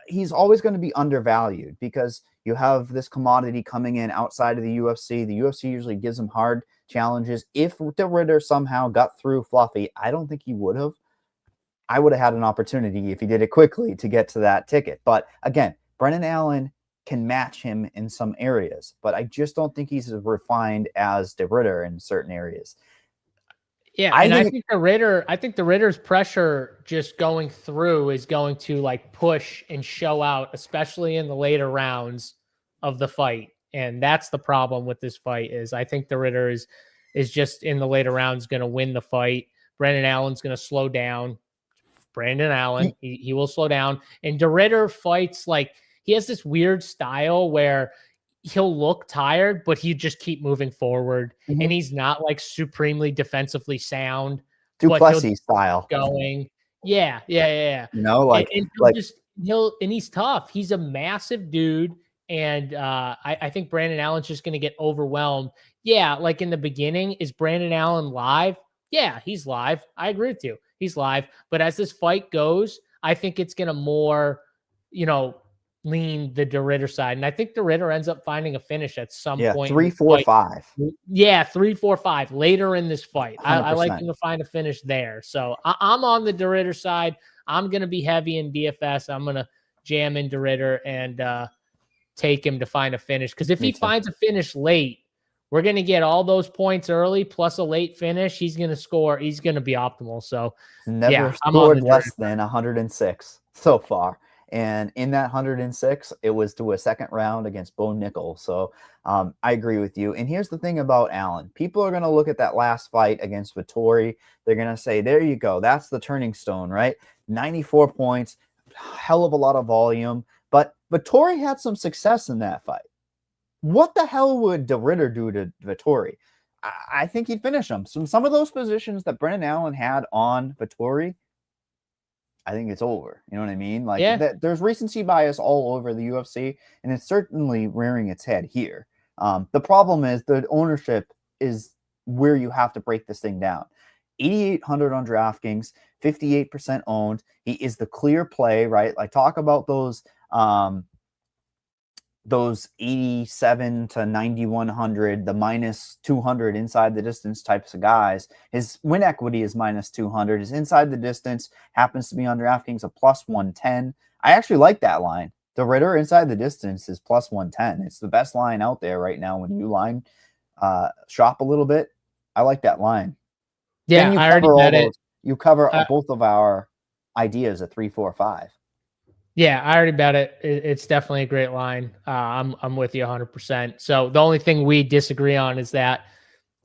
he's always going to be undervalued because you have this commodity coming in outside of the UFC. The UFC usually gives him hard challenges. If the Ritter somehow got through Fluffy, I don't think he would have. I would have had an opportunity if he did it quickly to get to that ticket. But again, Brendan Allen can match him in some areas, but I just don't think he's as refined as the Ritter in certain areas. Yeah, I think the Ritter's pressure just going through is going to like push and show out, especially in the later rounds of the fight. And that's the problem with this fight is I think the Ritter is just in the later rounds going to win the fight. Brendan Allen's going to slow down. Brandon Allen, he will slow down. And De Ridder fights like he has this weird style where he'll look tired, but he just keep moving forward. Mm-hmm. And he's not like supremely defensively sound. Duplessis style. Going. Yeah. You know, like, and he's tough. He's a massive dude. And I think Brandon Allen's just going to get overwhelmed. Yeah, like in the beginning, is Brandon Allen live? Yeah, he's live. I agree with you. He's live. But as this fight goes, I think it's going to more, lean the De Ridder side. And I think De Ridder ends up finding a finish at some point. 3, 4, 5. Yeah, 3, 4, 5 later in this fight. I like him to find a finish there. So I'm on the De Ridder side. I'm going to be heavy in DFS. I'm going to jam in De Ridder and take him to find a finish. Because if he finds a finish late, we're going to get all those points early plus a late finish. He's going to score. He's going to be optimal. So never scored less than 106 so far. And in that 106, it was to a second round against Bo Nickel. So I agree with you. And here's the thing about Allen. People are going to look at that last fight against Vettori. They're going to say, there you go. That's the turning stone, right? 94 points, hell of a lot of volume. But Vettori had some success in that fight. What the hell would De Ridder do to Vettori? I think he'd finish him. Some of those positions that Brendan Allen had on Vettori, I think it's over. You know what I mean? Like there's recency bias all over the UFC, and it's certainly rearing its head here. The problem is the ownership is where you have to break this thing down. 8,800 on DraftKings, 58% owned. He is the clear play, right? Like talk about those 87 to 9,100, the minus 200 inside the distance types of guys. His win equity is minus 200. His inside the distance happens to be on DraftKings a plus 110. I actually like that line. The Ridder inside the distance is plus 110. It's the best line out there right now when you line shop a little bit. I like that line. Yeah, I already bet it. You cover both of our ideas at 3, 4, 5. Yeah, I already bet it. It's definitely a great line. I'm with you 100%. So the only thing we disagree on is that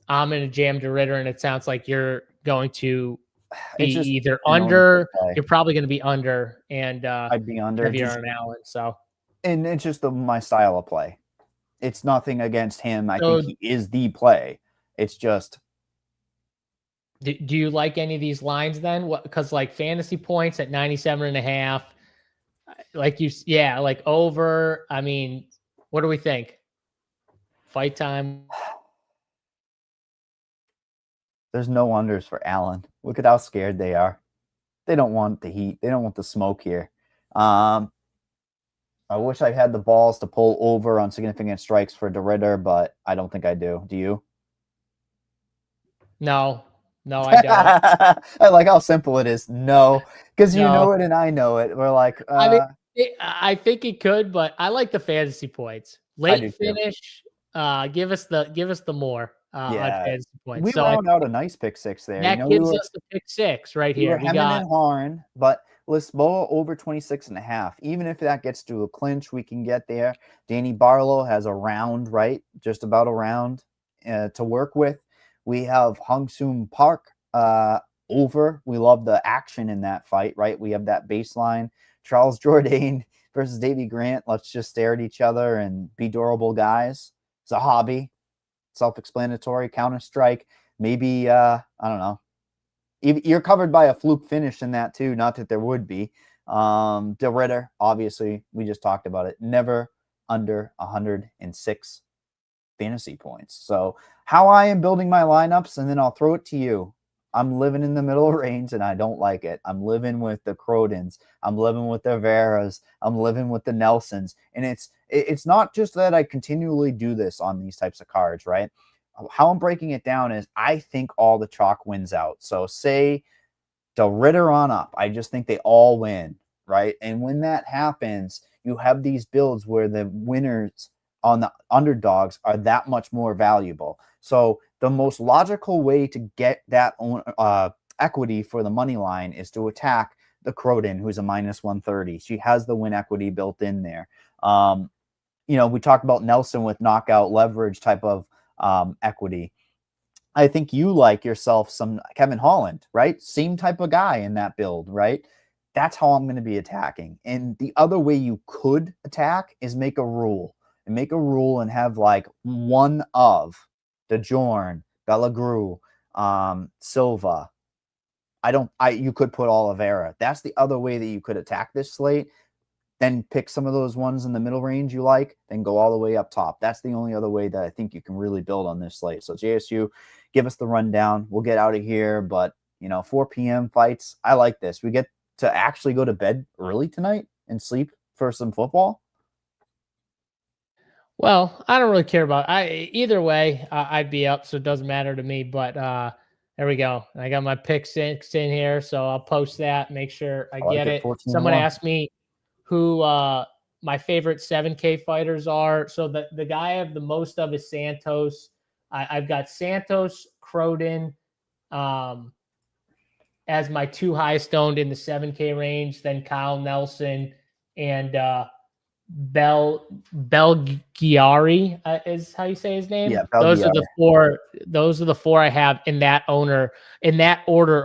I'm in a jam De Ridder, and it sounds like you're going to be either under. You're probably going to be under, and I'd be under. Heavier on Allen. So, and it's just my style of play. It's nothing against him. I think he is the play. It's just. Do you like any of these lines then? Because like fantasy points at 97.5. Like like over. I mean, what do we think? Fight time. There's no unders for Allen. Look at how scared they are. They don't want the heat. They don't want the smoke here. I wish I had the balls to pull over on significant strikes for De Ridder, but I don't think I do. Do you? No, I don't. I like how simple it is. No, because you know it and I know it. We're like, I think it could, but I like the fantasy points. Late finish. Give us the more on fantasy points. We round out a nice pick six there. That gives us the pick six right here. We got and Horn, but Lisboa over 26.5. Even if that gets to a clinch, we can get there. Danny Barlow has a round, right? Just about a round to work with. We have Hung Soon Park over. We love the action in that fight, right? We have that baseline. Charles Jourdain versus Davey Grant. Let's just stare at each other and be durable guys. It's a hobby. Self-explanatory. Counter-Strike. Maybe, I don't know. You're covered by a fluke finish in that too. Not that there would be. De Ridder, obviously, we just talked about it. Never under 106 fantasy points. So how I am building my lineups, and then I'll throw it to you. I'm living in the middle range, and I don't like it. I'm living with the Crodens. I'm living with the Veras. I'm living with the Nelsons. And it's not just that I continually do this on these types of cards, right? How I'm breaking it down is I think all the chalk wins out. So say the Ritter on up. I just think they all win, right? And when that happens, you have these builds where the winners on the underdogs are that much more valuable. So the most logical way to get that equity for the money line is to attack the Croden, who's a minus 130. She has the win equity built in there. We talked about Nelson with knockout leverage type of equity. I think you like yourself some Kevin Holland, right? Same type of guy in that build, right? That's how I'm going to be attacking. And the other way you could attack is make a rule and have like one of DeJorn, Bellegru, Silva. You could put Oliveira. That's the other way that you could attack this slate. Then pick some of those ones in the middle range you like, then go all the way up top. That's the only other way that I think you can really build on this slate. So JSU, give us the rundown. We'll get out of here, but 4 p.m. fights. I like this. We get to actually go to bed early tonight and sleep for some football. Well, I don't really care about either way. I'd be up, so it doesn't matter to me. But there we go. I got my picks in here, so I'll post that. Make sure I get it. Someone asked me who my favorite 7K fighters are. So the guy I have the most of is Santos. I've got Santos, Croden as my two highest owned in the 7K range. Then Kyle Nelson and Belgiari is how you say his name. Yeah, those are the four. Those are the four I have in that order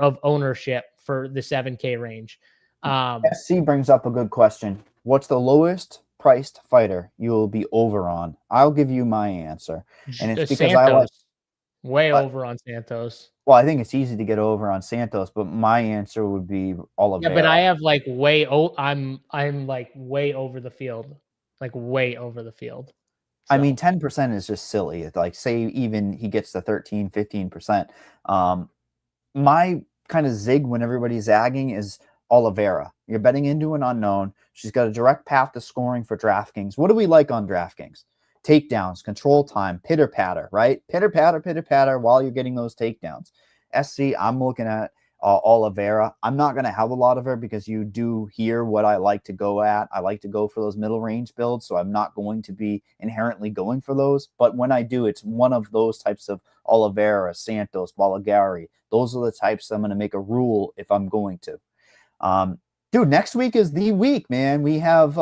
of ownership for the 7K range. SC brings up a good question. What's the lowest priced fighter you will be over on? I'll give you my answer, and it's because Santos. I like way over on Santos. Well, I think it's easy to get over on Santos, but my answer would be Oliveira. Yeah, but I have like I'm like way over the field, like way over the field. So. I mean, 10% is just silly. It's like, say even he gets to 13, 15%. My kind of zig when everybody's zagging is Oliveira. You're betting into an unknown. She's got a direct path to scoring for DraftKings. What do we like on DraftKings? Takedowns, control time, pitter patter, right? Pitter patter while you're getting those takedowns. SC, I'm looking at Oliveira. I'm not going to have a lot of her because you do hear what I like to go at. I like to go for those middle range builds, so I'm not going to be inherently going for those. But when I do, it's one of those types of Oliveira, Santos, Balagari. Those are the types I'm going to make a rule if I'm going to. Dude, next week is the week, man. We have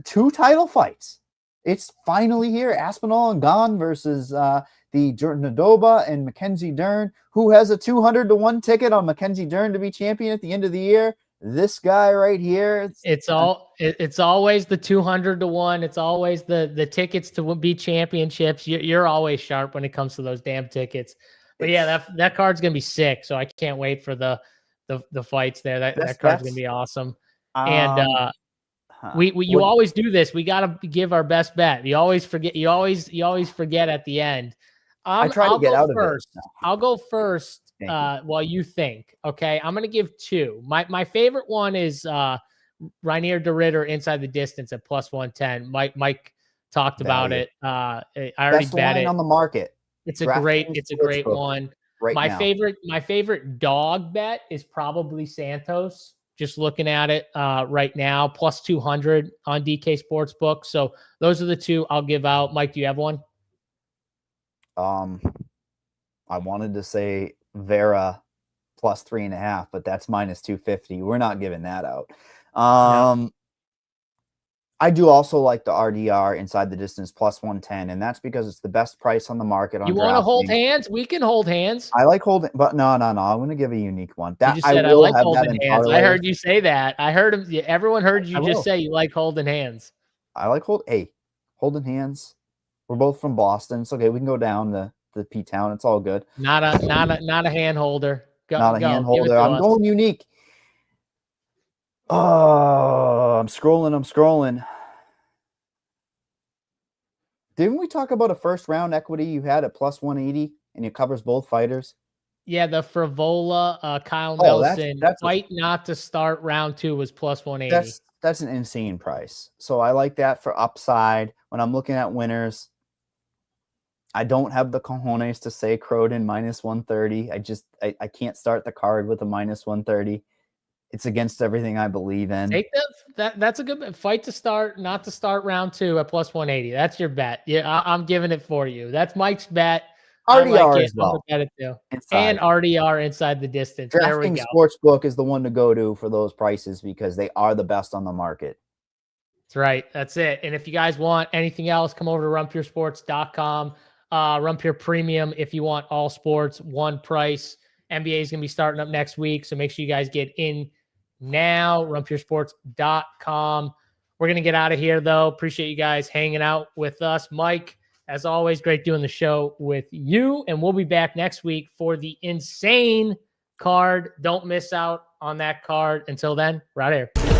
2 title fights. It's finally here. Aspinall and Gane versus the Nadoba and Mackenzie Dern. Who has a 200-1 ticket on Mackenzie Dern to be champion at the end of the year? This guy right here. It's always the 200-1. It's always the tickets to be championships. You're always sharp when it comes to those damn tickets. But yeah, that card's gonna be sick. So I can't wait for the fights there. That card's gonna be awesome. And you always do this. We got to give our best bet. You always forget. You always forget at the end. I try to get out of it. I'll go first while you think. Okay, I'm gonna give 2. My favorite one is Rainier de Ritter inside the distance at plus 110. Mike talked about it. I already bet it on the market. It's a great one. My favorite dog bet is probably Santos. Just looking at it right now, plus 200 on DK Sportsbook. So those are the 2 I'll give out. Mike, do you have one? I wanted to say Vera plus 3.5, but that's minus 250. We're not giving that out. No. I do also like the RDR inside the distance plus 110, and that's because it's the best price on the market. You want to hold hands? We can hold hands. I like holding, but no. I'm going to give a unique one. That you just said I like holding hands. I heard you say that. I heard him. Everyone heard you just say you like holding hands. I like holding hands. We're both from Boston. It's okay. We can go down to P-Town. It's all good. Not a hand holder. Not a hand holder. I'm going unique. Oh, I'm scrolling. Didn't we talk about a first round equity you had at plus 180 and it covers both fighters? Yeah, the Frivola, Kyle Oh, that's Nelson that's a- fight not to start round 2 was plus 180. that's an insane price. So I like that for upside. When I'm looking at winners, I don't have the cojones to say Croden minus 130. I can't start the card with a minus 130. It's against everything I believe in. Take that's a good fight to start, not to start round 2 at plus 180. That's your bet. Yeah, I'm giving it for you. That's Mike's bet. RDR I like it. as well. I'm gonna bet it too. Inside. And RDR inside the distance. There we DraftKings go. Sportsbook is the one to go to for those prices because they are the best on the market. That's right. That's it. And if you guys want anything else, come over to runpuresports.com. Run Pure Premium if you want all sports, one price. NBA is going to be starting up next week, so make sure you guys get in now. Runpuresports.com. We're going to get out of here, though. Appreciate you guys hanging out with us. Mike, as always, great doing the show with you. And we'll be back next week for the insane card. Don't miss out on that card. Until then, right here.